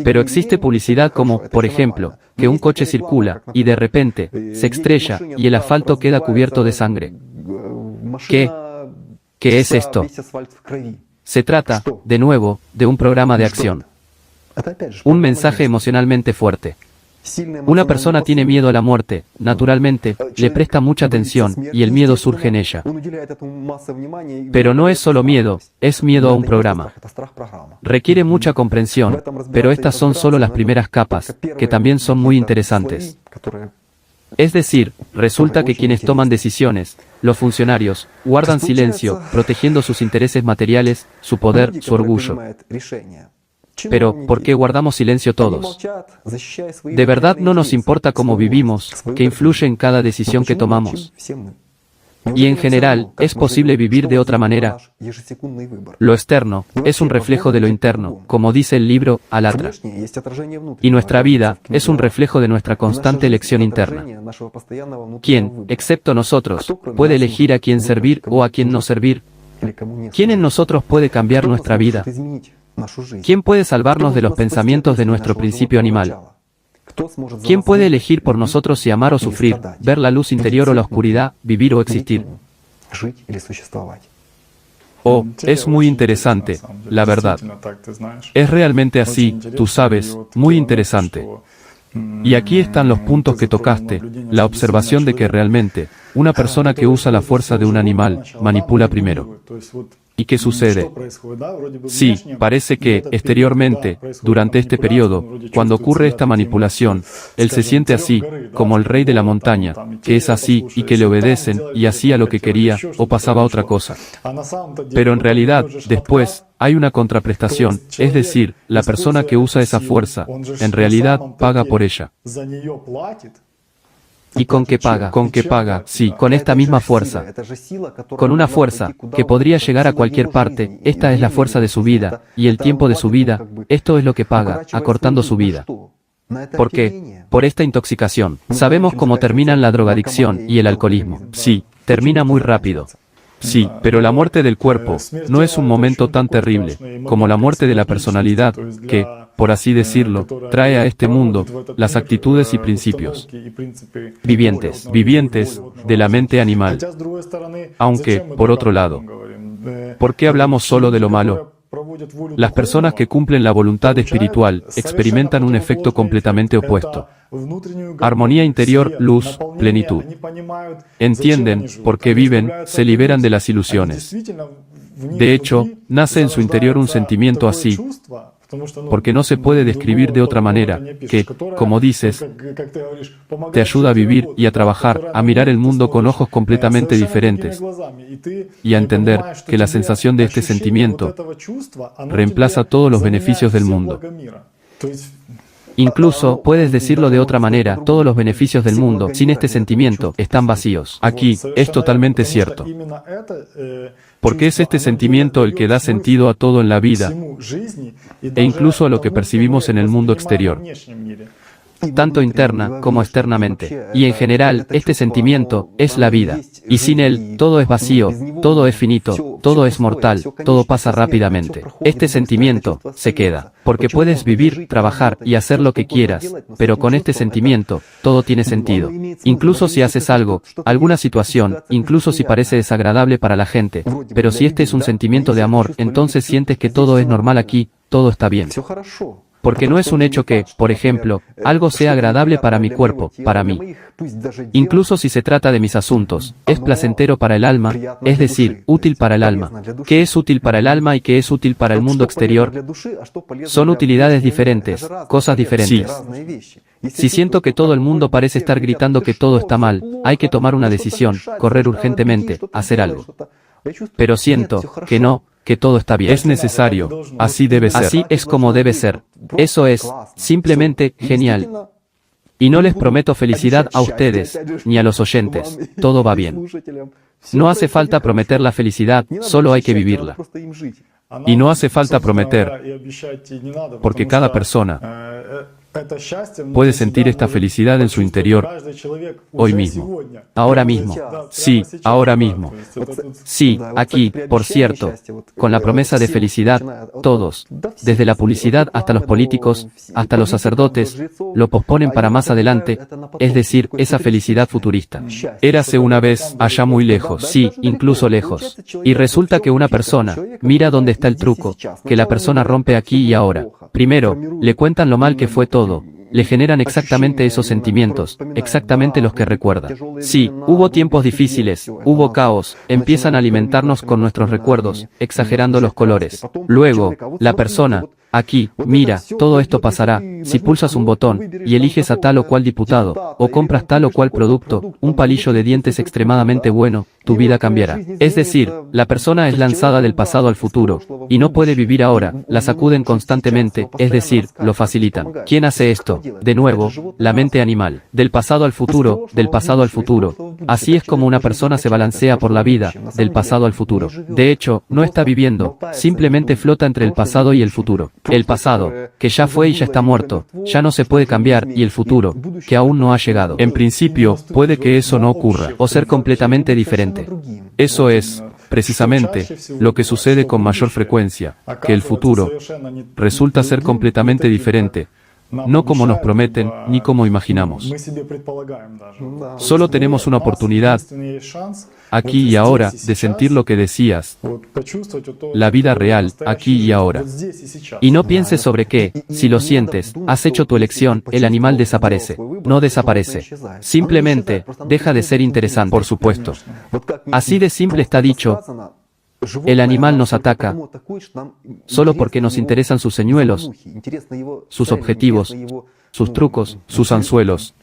A: Pero existe publicidad como, por ejemplo, que un coche circula, y de repente, se estrella, y el asfalto queda cubierto de sangre. ¿Qué es esto? Se trata, de nuevo, de un programa de acción. Un mensaje emocionalmente fuerte. Una persona tiene miedo a la muerte, naturalmente, le presta mucha atención, y el miedo surge en ella. Pero no es solo miedo, es miedo a un programa. Requiere mucha comprensión, pero estas son solo las primeras capas, que también son muy interesantes. Es decir, resulta que quienes toman decisiones, los funcionarios, guardan silencio, protegiendo sus intereses materiales, su poder, su orgullo. Pero, ¿por qué guardamos silencio todos? ¿De verdad no nos importa cómo vivimos, que influye en cada decisión que tomamos? Y en general, ¿es posible vivir de otra manera? Lo externo es un reflejo de lo interno, como dice el libro Alatra. Y nuestra vida es un reflejo de nuestra constante elección interna. ¿Quién, excepto nosotros, puede elegir a quién servir o a quién no servir? ¿Quién en nosotros puede cambiar nuestra vida? ¿Quién puede salvarnos de los pensamientos de nuestro principio animal? ¿Quién puede elegir por nosotros si amar o sufrir, ver la luz interior o la oscuridad, vivir o existir?
C: Oh, es muy interesante, la verdad. Es realmente así, tú sabes, muy interesante. Y aquí están los puntos que tocaste, la observación de que realmente, una persona que usa la fuerza de un animal, manipula primero. ¿Y qué sucede? Sí, parece que, exteriormente, durante este periodo, cuando ocurre esta manipulación, él se siente así, como el rey de la montaña, que es así, y que le obedecen, y hacía lo que quería, o pasaba otra cosa. Pero en realidad, después, hay una contraprestación, es decir, la persona que usa esa fuerza, en realidad, paga por ella.
A: ¿Y con qué paga?
C: ¿Con qué paga?
A: Sí, con esta misma fuerza. Con una fuerza, que podría llegar a cualquier parte, esta es la fuerza de su vida, y el tiempo de su vida, esto es lo que paga, acortando su vida. ¿Por qué? Por esta intoxicación. Sabemos cómo terminan la drogadicción y el alcoholismo. Sí, termina muy rápido.
C: Sí, pero la muerte del cuerpo no es un momento tan terrible como la muerte de la personalidad que, por así decirlo, trae a este mundo las actitudes y principios vivientes de la mente animal. Aunque, por otro lado, ¿por qué hablamos solo de lo malo? Las personas que cumplen la voluntad espiritual experimentan un efecto completamente opuesto. Armonía interior, luz, plenitud. Entienden, por qué viven, se liberan de las ilusiones. De hecho, nace en su interior un sentimiento así, porque no se puede describir de otra manera, que, como dices, te ayuda a vivir y a trabajar, a mirar el mundo con ojos completamente diferentes, y a entender que la sensación de este sentimiento reemplaza todos los beneficios del mundo.
A: Incluso, puedes decirlo de otra manera, todos los beneficios del mundo, sin este sentimiento, están vacíos.
C: Aquí, es totalmente cierto. Porque es este sentimiento el que da sentido a todo en la vida, e incluso a lo que percibimos en el mundo exterior.
A: Tanto interna como externamente. Y en general, este sentimiento es la vida. Y sin él, todo es vacío, todo es finito, todo es mortal, todo pasa rápidamente. Este sentimiento se queda. Porque puedes vivir, trabajar y hacer lo que quieras, pero con este sentimiento, todo tiene sentido. Incluso si haces algo, alguna situación, incluso si parece desagradable para la gente, pero si este es un sentimiento de amor, entonces sientes que todo es normal aquí, todo está bien. Porque no es un hecho que, por ejemplo, algo sea agradable para mi cuerpo, para mí. Incluso si se trata de mis asuntos, es placentero para el alma, es decir, útil para el alma. ¿Qué es útil para el alma y qué es útil para el mundo exterior? Son utilidades diferentes, cosas diferentes. Si siento que todo el mundo parece estar gritando que todo está mal, hay que tomar una decisión, correr urgentemente, hacer algo. Pero siento que no, que todo está bien.
C: Es necesario, así debe ser.
A: Así es como debe ser. Eso es, simplemente, genial. Y no les prometo felicidad a ustedes, ni a los oyentes, todo va bien. No hace falta prometer la felicidad, solo hay que vivirla.
C: Y no hace falta prometer, porque cada persona puede sentir esta felicidad en su interior hoy mismo.
A: Ahora mismo.
C: Sí, ahora mismo.
A: Sí, aquí, por cierto, con la promesa de felicidad, todos, desde la publicidad hasta los políticos, hasta los sacerdotes, lo posponen para más adelante, es decir, esa felicidad futurista.
C: Érase una vez allá muy lejos.
A: Sí, incluso lejos. Y resulta que una persona, mira dónde está el truco, que la persona rompe aquí y ahora. Primero, le cuentan lo mal que fue todo. Le generan exactamente esos sentimientos, exactamente los que recuerda. Sí, hubo tiempos difíciles, hubo caos, empiezan a alimentarnos con nuestros recuerdos, exagerando los colores. Luego, la persona, aquí, mira, todo esto pasará, si pulsas un botón, y eliges a tal o cual diputado, o compras tal o cual producto, un palillo de dientes extremadamente bueno, tu vida cambiará. Es decir, la persona es lanzada del pasado al futuro, y no puede vivir ahora, la sacuden constantemente, es decir, lo facilitan. ¿Quién hace esto? De nuevo, la mente animal. Del pasado al futuro, del pasado al futuro. Así es como una persona se balancea por la vida, del pasado al futuro. De hecho, no está viviendo, simplemente flota entre el pasado y el futuro. El pasado, que ya fue y ya está muerto, ya no se puede cambiar, y el futuro, que aún no ha llegado.
C: En principio, puede que eso no ocurra,
A: O ser completamente diferente.
C: Eso es, precisamente, lo que sucede con mayor frecuencia, que el futuro resulta ser completamente diferente, no como nos prometen, ni como imaginamos. Solo tenemos una oportunidad, aquí y ahora, de sentir lo que decías, la vida real, aquí y ahora.
A: Y no pienses sobre qué, si lo sientes, has hecho tu elección, el animal desaparece. No desaparece. Simplemente, deja de ser interesante.
C: Por supuesto.
A: Así de simple está dicho. El animal nos ataca solo porque nos interesan sus señuelos, sus objetivos, sus trucos,
C: Sus anzuelos,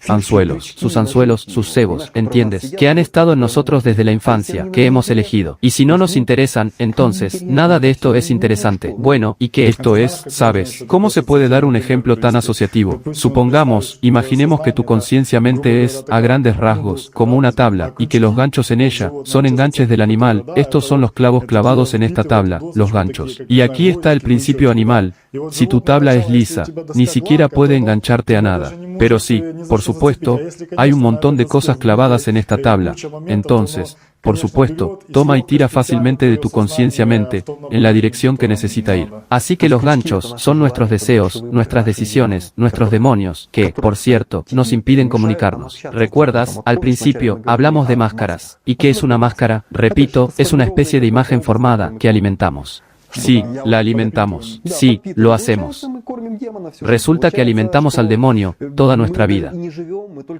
A: sus anzuelos, sus cebos, ¿entiendes? Que han estado en nosotros desde la infancia, que hemos elegido. Y si no nos interesan, entonces, nada de esto es interesante. Bueno, ¿y qué?
C: Esto es, ¿sabes? ¿Cómo se puede dar un ejemplo tan asociativo? Supongamos, imaginemos que tu conciencia mente es, a grandes rasgos, como una tabla, y que los ganchos en ella, son enganches del animal, estos son los clavos clavados en esta tabla, los ganchos. Y aquí está el principio animal. Si tu tabla es lisa, ni siquiera puede engancharte a nada. Pero sí, por supuesto, hay un montón de cosas clavadas en esta tabla. Entonces, por supuesto, toma y tira fácilmente de tu conciencia mente, en la dirección que necesita ir.
A: Así que los ganchos son nuestros deseos, nuestras decisiones, nuestros demonios, que, por cierto, nos impiden comunicarnos. ¿Recuerdas? Al principio, hablamos de máscaras. ¿Y qué es una máscara? Repito, es una especie de imagen formada, que alimentamos.
C: Sí, la alimentamos.
A: Sí, lo hacemos. Resulta que alimentamos al demonio toda nuestra vida.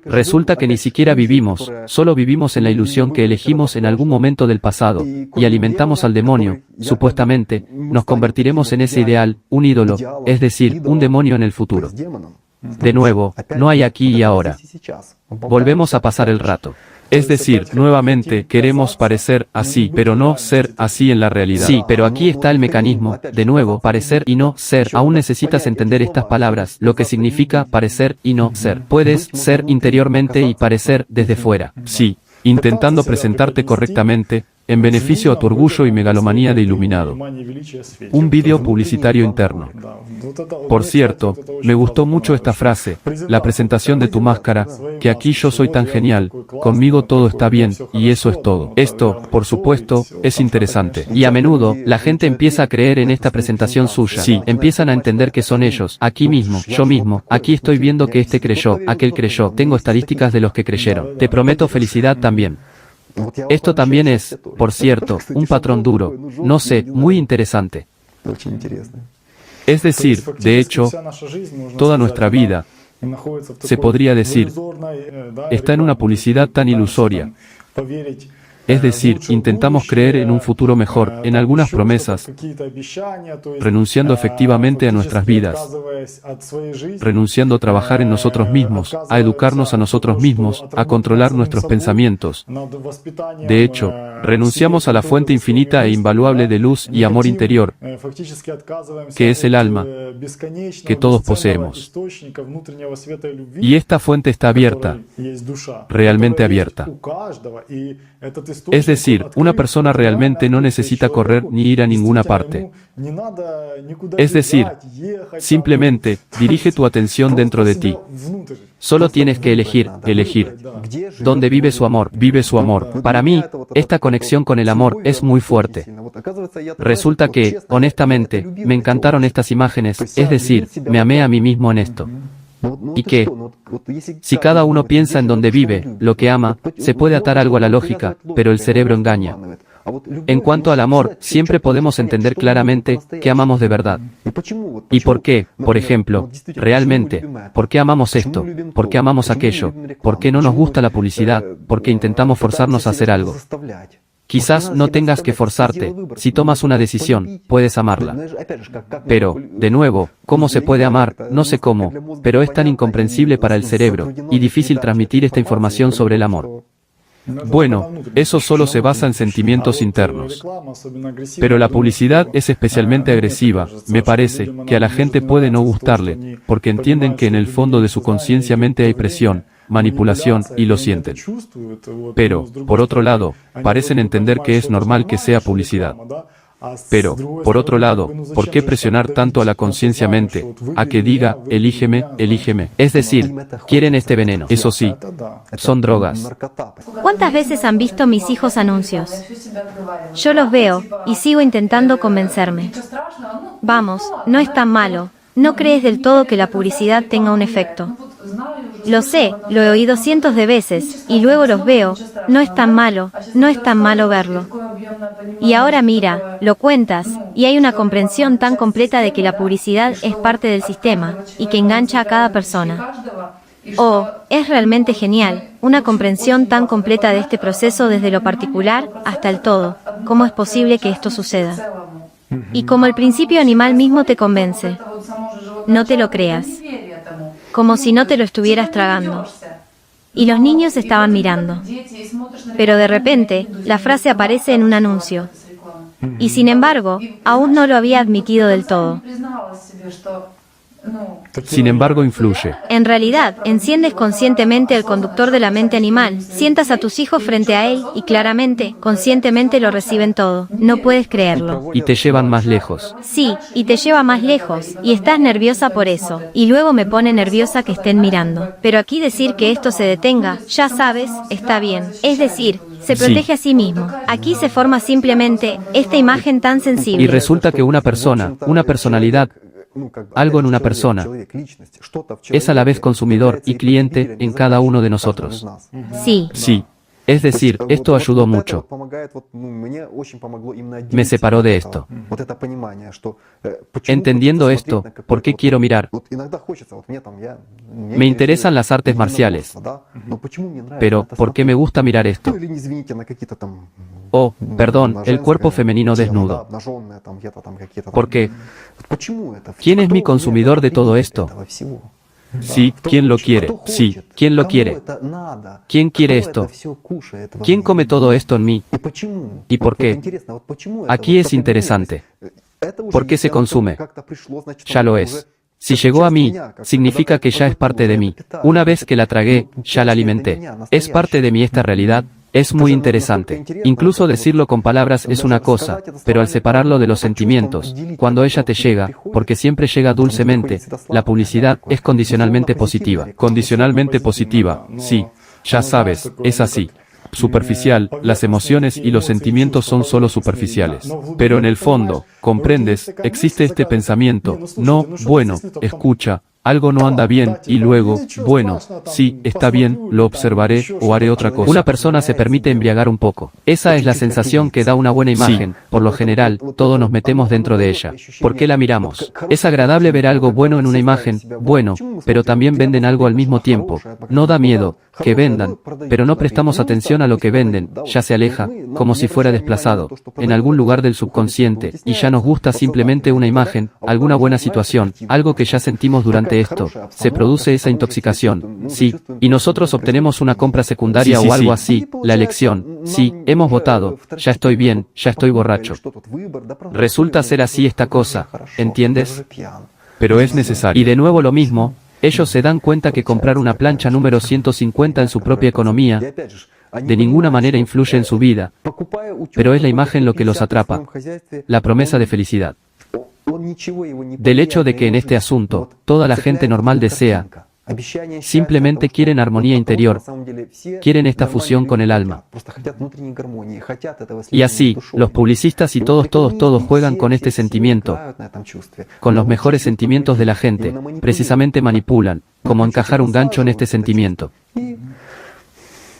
A: Resulta que ni siquiera vivimos, solo vivimos en la ilusión que elegimos en algún momento del pasado, y alimentamos al demonio, supuestamente, nos convertiremos en ese ideal, un ídolo, es decir, un demonio en el futuro. De nuevo, no hay aquí y ahora. Volvemos a pasar el rato.
C: Es decir, nuevamente, queremos parecer así, pero no ser así en la realidad.
A: Sí, pero aquí está el mecanismo, de nuevo, parecer y no ser. Aún necesitas entender estas palabras, lo que significa parecer y no ser. Puedes ser interiormente y parecer desde fuera.
C: Sí, intentando presentarte correctamente, en beneficio a tu orgullo y megalomanía de iluminado. Un vídeo publicitario interno. Por cierto, me gustó mucho esta frase, la presentación de tu máscara, que aquí yo soy tan genial, conmigo todo está bien, y eso es todo. Esto, por supuesto, es interesante.
A: Y a menudo, la gente empieza a creer en esta presentación suya.
C: Sí.
A: Empiezan a entender que son ellos, aquí mismo, yo mismo, aquí estoy viendo que este creyó, aquel creyó, tengo estadísticas de los que creyeron. Te prometo felicidad también. Esto también es, por cierto, un patrón duro, no sé, muy interesante.
C: Es decir, de hecho, toda nuestra vida, se podría decir, está en una publicidad tan ilusoria. Es decir, intentamos creer en un futuro mejor, en algunas promesas, renunciando efectivamente a nuestras vidas, renunciando a trabajar en nosotros mismos, a educarnos a nosotros mismos, a controlar nuestros pensamientos. De hecho, renunciamos a la fuente infinita e invaluable de luz y amor interior, que es el alma, que todos poseemos. Y esta fuente está abierta, realmente abierta. Es decir, una persona realmente no necesita correr ni ir a ninguna parte. Es decir, simplemente, dirige tu atención dentro de ti.
A: Solo tienes que elegir. ¿Dónde vive su amor?
C: Vive su amor.
A: Para mí, esta conexión con el amor es muy fuerte. Resulta que, honestamente, me encantaron estas imágenes, es decir, me amé a mí mismo en esto. Y que, si cada uno piensa en dónde vive, lo que ama, se puede atar algo a la lógica, pero el cerebro engaña. En cuanto al amor, siempre podemos entender claramente que amamos de verdad. ¿Y por qué? Por ejemplo, realmente, ¿por qué amamos esto? ¿Por qué amamos aquello? ¿Por qué no nos gusta la publicidad? ¿Por qué intentamos forzarnos a hacer algo? Quizás no tengas que forzarte, si tomas una decisión, puedes amarla. Pero, de nuevo, ¿cómo se puede amar? No sé cómo, pero es tan incomprensible para el cerebro, y difícil transmitir esta información sobre el amor.
C: Bueno, eso solo se basa en sentimientos internos. Pero la publicidad es especialmente agresiva, me parece, que a la gente puede no gustarle, porque entienden que en el fondo de su conciencia mente hay presión, manipulación, y lo sienten. Pero, por otro lado, parecen entender que es normal que sea publicidad. Pero, por otro lado, ¿por qué presionar tanto a la conciencia mente, a que diga, elígeme, elígeme?
A: Es decir, quieren este veneno.
C: Eso sí,
A: Son drogas.
D: ¿Cuántas veces han visto mis hijos anuncios? Yo los veo, y sigo intentando convencerme. Vamos, no es tan malo. No crees del todo que la publicidad tenga un efecto. Lo sé, lo he oído cientos de veces, y luego los veo, no es tan malo, no es tan malo verlo. Y ahora mira, lo cuentas, y hay una comprensión tan completa de que la publicidad es parte del sistema, y que engancha a cada persona. Oh, es realmente genial, una comprensión tan completa de este proceso desde lo particular hasta el todo. ¿Cómo es posible que esto suceda? Y como el principio animal mismo te convence. No te lo creas. Como si no te lo estuvieras tragando. Y los niños estaban mirando. Pero de repente, la frase aparece en un anuncio. Y sin embargo, aún no lo había admitido del todo.
C: sin embargo influye.
D: En realidad, enciendes conscientemente el conductor de la mente animal, sientas a tus hijos frente a él y claramente, conscientemente lo reciben todo. No puedes creerlo.
A: Y te llevan más lejos.
D: Sí, y te lleva más lejos, y estás nerviosa por eso. Y luego me pone nerviosa que estén mirando. Pero aquí decir que esto se detenga, ya sabes, está bien. Es decir, se protege a sí mismo. Aquí se forma simplemente esta imagen tan sensible.
A: Y resulta que una persona, una personalidad, algo en una persona, es a la vez consumidor y cliente en cada uno de nosotros.
D: Sí.
A: Sí. Es decir, esto ayudó mucho. Me separó de esto. Entendiendo esto, ¿por qué quiero mirar? Me interesan las artes marciales. Pero, ¿por qué me gusta mirar esto? Oh, perdón, el cuerpo femenino desnudo. ¿Por qué? ¿Quién es mi consumidor de todo esto?
C: Sí, ¿quién lo quiere?
A: Sí, ¿quién lo quiere? ¿Quién quiere esto? ¿Quién come todo esto en mí? ¿Y por qué? Aquí es interesante. ¿Por qué se consume? Ya lo es. Si llegó a mí, significa que ya es parte de mí. Una vez que la tragué, ya la alimenté. ¿Es parte de mí esta realidad? Es muy interesante. Incluso decirlo con palabras es una cosa, pero al separarlo de los sentimientos, cuando ella te llega, porque siempre llega dulcemente, la publicidad es condicionalmente positiva.
C: Condicionalmente positiva, sí. Ya sabes, es así. Superficial, las emociones y los sentimientos son solo superficiales. Pero en el fondo, comprendes, existe este pensamiento, no, bueno, escucha, algo no anda bien, y luego, bueno, sí, está bien, lo observaré, o haré otra cosa.
A: Una persona se permite embriagar un poco. Esa es la sensación que da una buena imagen. Por lo general, todos nos metemos dentro de ella. ¿Por qué la miramos? Es agradable ver algo bueno en una imagen, bueno, pero también venden algo al mismo tiempo. No da miedo, que vendan, pero no prestamos atención a lo que venden, ya se aleja, como si fuera desplazado, en algún lugar del subconsciente, y ya nos gusta simplemente una imagen, alguna buena situación, algo que ya sentimos durante esto, se produce esa intoxicación, sí, y nosotros obtenemos una compra secundaria o algo así, la elección, sí, hemos votado, ya estoy bien, ya estoy borracho. Resulta ser así esta cosa, ¿entiendes?
C: Pero es necesario.
A: Y de nuevo lo mismo, ellos se dan cuenta que comprar una plancha número 150 en su propia economía, De ninguna manera influye en su vida, pero es la imagen lo que los atrapa, la promesa de felicidad. Del hecho de que en este asunto, toda la gente normal desea, simplemente quieren armonía interior, quieren esta fusión con el alma. Y así, los publicistas y todos juegan con este sentimiento, con los mejores sentimientos de la gente, precisamente manipulan, como encajar un gancho en este sentimiento.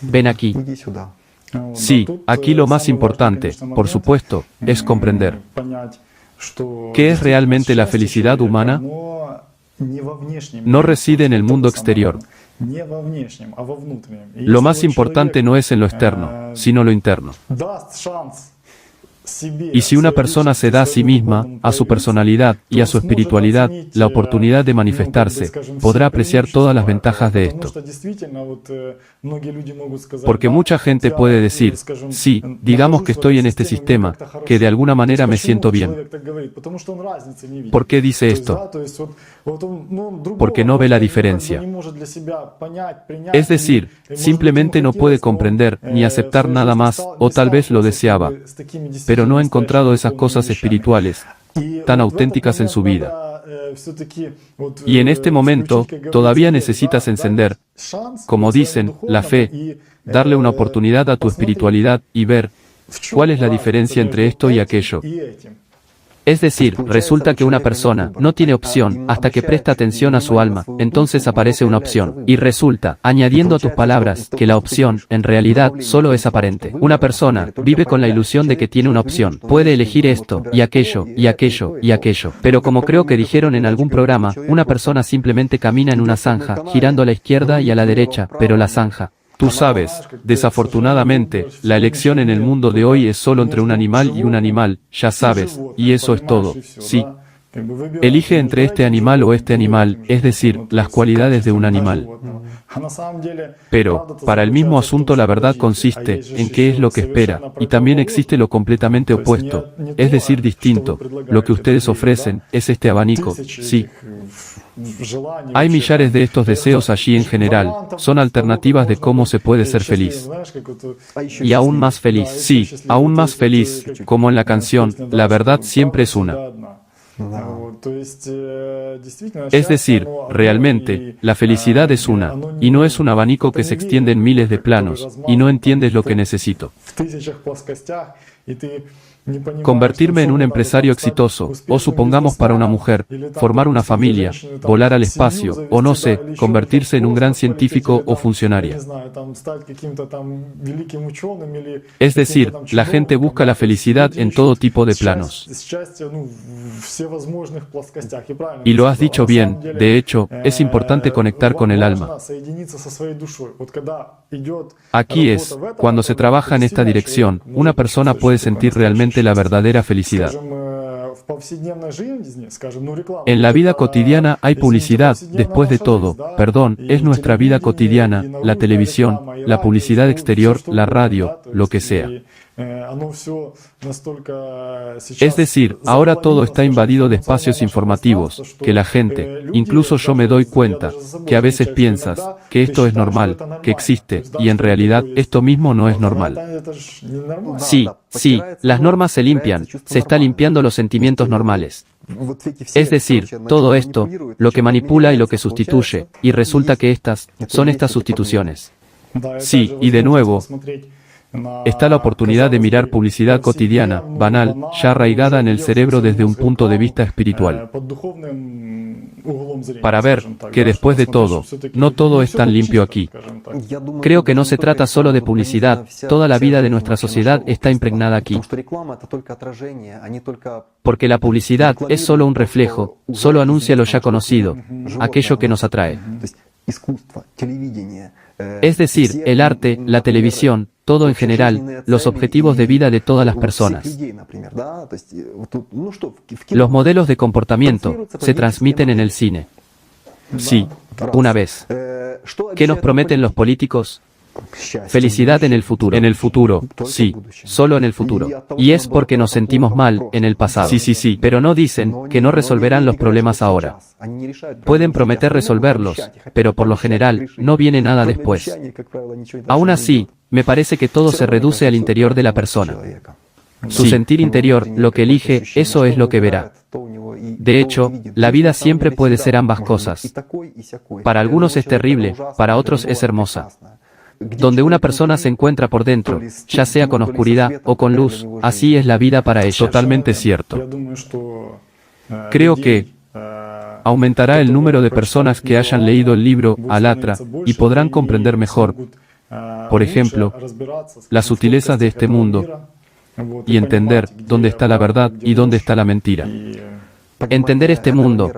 A: Ven aquí.
C: Sí, aquí lo más importante, por supuesto, es comprender. ¿Qué es realmente la felicidad humana? No reside en el mundo exterior. Lo más importante no es en lo externo, sino lo interno. Y si una persona se da a sí misma, a su personalidad y a su espiritualidad, la oportunidad de manifestarse, podrá apreciar todas las ventajas de esto. Porque mucha gente puede decir, sí, digamos que estoy en este sistema, que de alguna manera me siento bien. ¿Por qué dice esto? Porque no ve la diferencia. Es decir, simplemente no puede comprender ni aceptar nada más, o tal vez lo deseaba, pero no ha encontrado esas cosas espirituales tan auténticas en su vida. Y en este momento, todavía necesitas encender, como dicen, la fe, darle una oportunidad a tu espiritualidad y ver cuál es la diferencia entre esto y aquello. Es decir, resulta que una persona no tiene opción hasta que presta atención a su alma, entonces aparece una opción. Y resulta, añadiendo a tus palabras, que la opción, en realidad, solo es aparente. Una persona vive con la ilusión de que tiene una opción. Puede elegir esto, y aquello, y aquello, y aquello. Pero como creo que dijeron en algún programa, una persona simplemente camina en una zanja, girando a la izquierda y a la derecha, pero la zanja. Tú sabes, desafortunadamente, la elección en el mundo de hoy es solo entre un animal y un animal, ya sabes, y eso es todo, sí. Elige entre este animal o este animal, es decir, las cualidades de un animal. Pero, para el mismo asunto la verdad consiste en qué es lo que espera, y también existe lo completamente opuesto, es decir, distinto. Lo que ustedes ofrecen es este abanico, sí. Hay millares de estos deseos allí en general, son alternativas de cómo se puede ser feliz.
A: Y aún más feliz.
C: Sí, aún más feliz, como en la canción, la verdad siempre es una. Es decir, realmente, la felicidad es una, y no es un abanico que se extiende en miles de planos, y no entiendes lo que necesito. Convertirme en un empresario exitoso, o supongamos para una mujer, formar una familia, volar al espacio, o no sé, convertirse en un gran científico o funcionaria. Es decir, la gente busca la felicidad en todo tipo de planos. Y lo has dicho bien, de hecho, es importante conectar con el alma. Aquí es, cuando se trabaja en esta dirección, una persona puede sentir realmente la verdadera felicidad. En la vida cotidiana hay publicidad, después de todo, perdón, es nuestra vida cotidiana, la televisión, la publicidad exterior, la radio, lo que sea. Es decir, ahora todo está invadido de espacios informativos, que la gente, incluso yo me doy cuenta, que a veces piensas, que esto es normal, que existe, y en realidad esto mismo no es normal.
A: Sí, sí, las normas se limpian, se está limpiando los sentimientos normales. Es decir, todo esto, lo que manipula y lo que sustituye, y resulta que estas sustituciones.
C: Sí, y de nuevo, está la oportunidad de mirar publicidad cotidiana, banal, ya arraigada en el cerebro desde un punto de vista espiritual. Para ver que después de todo, no todo es tan limpio aquí.
A: Creo que no se trata solo de publicidad, toda la vida de nuestra sociedad está impregnada aquí. Porque la publicidad es solo un reflejo, solo anuncia lo ya conocido, aquello que nos atrae. Es decir, el arte, la televisión, todo en general, los objetivos de vida de todas las personas. Los modelos de comportamiento se transmiten en el cine.
C: Sí.
A: Una vez. ¿Qué nos prometen los políticos? Felicidad en el futuro.
C: En el futuro, sí.
A: Solo en el futuro. Y es porque nos sentimos mal en el pasado.
C: Sí.
A: Pero no dicen que no resolverán los problemas ahora. Pueden prometer resolverlos, pero por lo general no viene nada después. Aún así, me parece que todo se reduce al interior de la persona. Su
C: Sí.
A: sentir interior, lo que elige, eso es lo que verá. De hecho, la vida siempre puede ser ambas cosas. Para algunos es terrible, para otros es hermosa. Donde una persona se encuentra por dentro, ya sea con oscuridad o con luz, así es la vida para ella.
C: Totalmente cierto. Creo que aumentará el número de personas que hayan leído el libro Alatra y podrán comprender mejor, por ejemplo, las sutilezas de este mundo y entender dónde está la verdad y dónde está la mentira.
A: Entender este mundo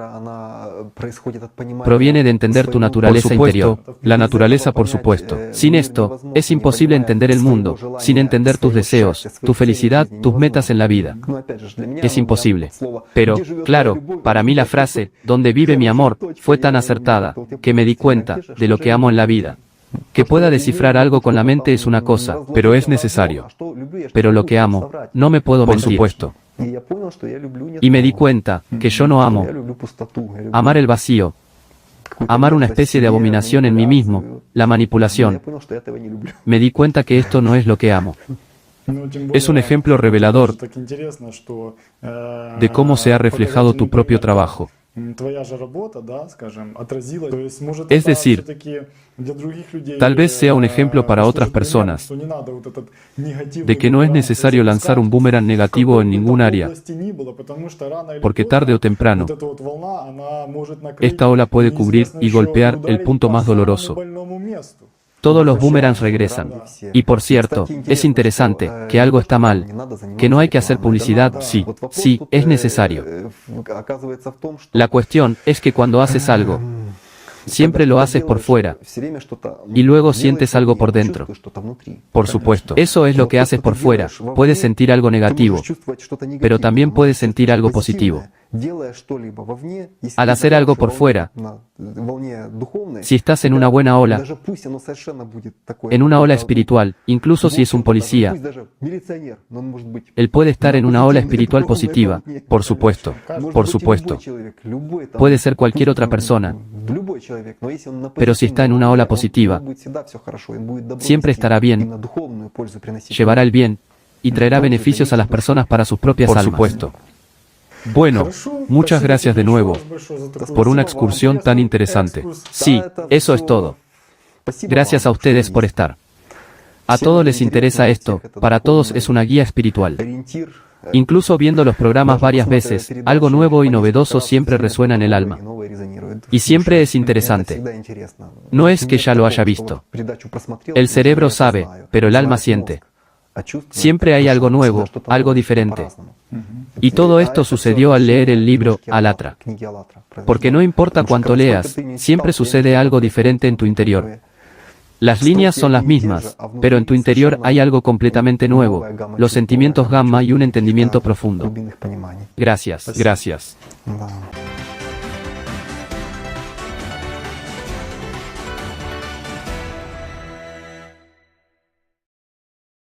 A: proviene de entender tu
C: Por
A: naturaleza interior.
C: supuesto, la naturaleza, por supuesto.
A: Sin esto, es imposible entender el mundo, sin entender tus deseos, tu felicidad, tus metas en la vida. Es imposible. Pero, claro, para mí la frase, ¿dónde vive mi amor?, fue tan acertada, que me di cuenta de lo que amo en la vida. Que pueda descifrar algo con la mente es una cosa,
C: Pero es necesario.
A: pero lo que amo, no me puedo
C: Por
A: mentir.
C: supuesto.
A: Y me di cuenta que yo no amo. Amar el vacío, amar una especie de abominación en mí mismo, la manipulación. Me di cuenta que esto no es lo que amo.
C: Es un ejemplo revelador de cómo se ha reflejado tu propio trabajo.
E: Es decir,
C: Tal vez sea un ejemplo para otras personas de que no es necesario lanzar un boomerang negativo en ningún área, porque tarde o temprano, esta ola puede cubrir y golpear el punto más doloroso.
A: Todos los boomerangs regresan. Y por cierto, es interesante que algo está mal, que no hay que hacer publicidad, sí, es necesario. La cuestión es que cuando haces algo, siempre lo haces por fuera, y luego sientes algo por dentro.
C: Por supuesto.
A: Eso es lo que haces por fuera. Puedes sentir algo negativo, pero también puedes sentir algo positivo. Al hacer algo por fuera, si estás en una buena ola, en una ola espiritual, incluso si es un policía, él puede estar en una ola espiritual positiva.
C: Por supuesto. Por supuesto.
A: Puede ser cualquier otra persona, pero si está en una ola positiva, siempre estará bien, llevará el bien y traerá beneficios a las personas para sus propias
C: Por
A: almas.
C: supuesto. Bueno, muchas gracias de nuevo por una excursión tan interesante.
A: Sí, eso es todo. Gracias a ustedes por estar. A todos les interesa esto, para todos es una guía espiritual. Incluso viendo los programas varias veces, algo nuevo y novedoso siempre resuena en el alma. Y siempre es interesante. No es que ya lo haya visto. El cerebro sabe, pero el alma siente. Siempre hay algo nuevo, algo diferente. Y todo esto sucedió al leer el libro Alatra. Porque no importa cuánto leas, siempre sucede algo diferente en tu interior. Las líneas son las mismas, pero en tu interior hay algo completamente nuevo, los sentimientos gamma y un entendimiento profundo. Gracias.
C: Gracias.
E: Да.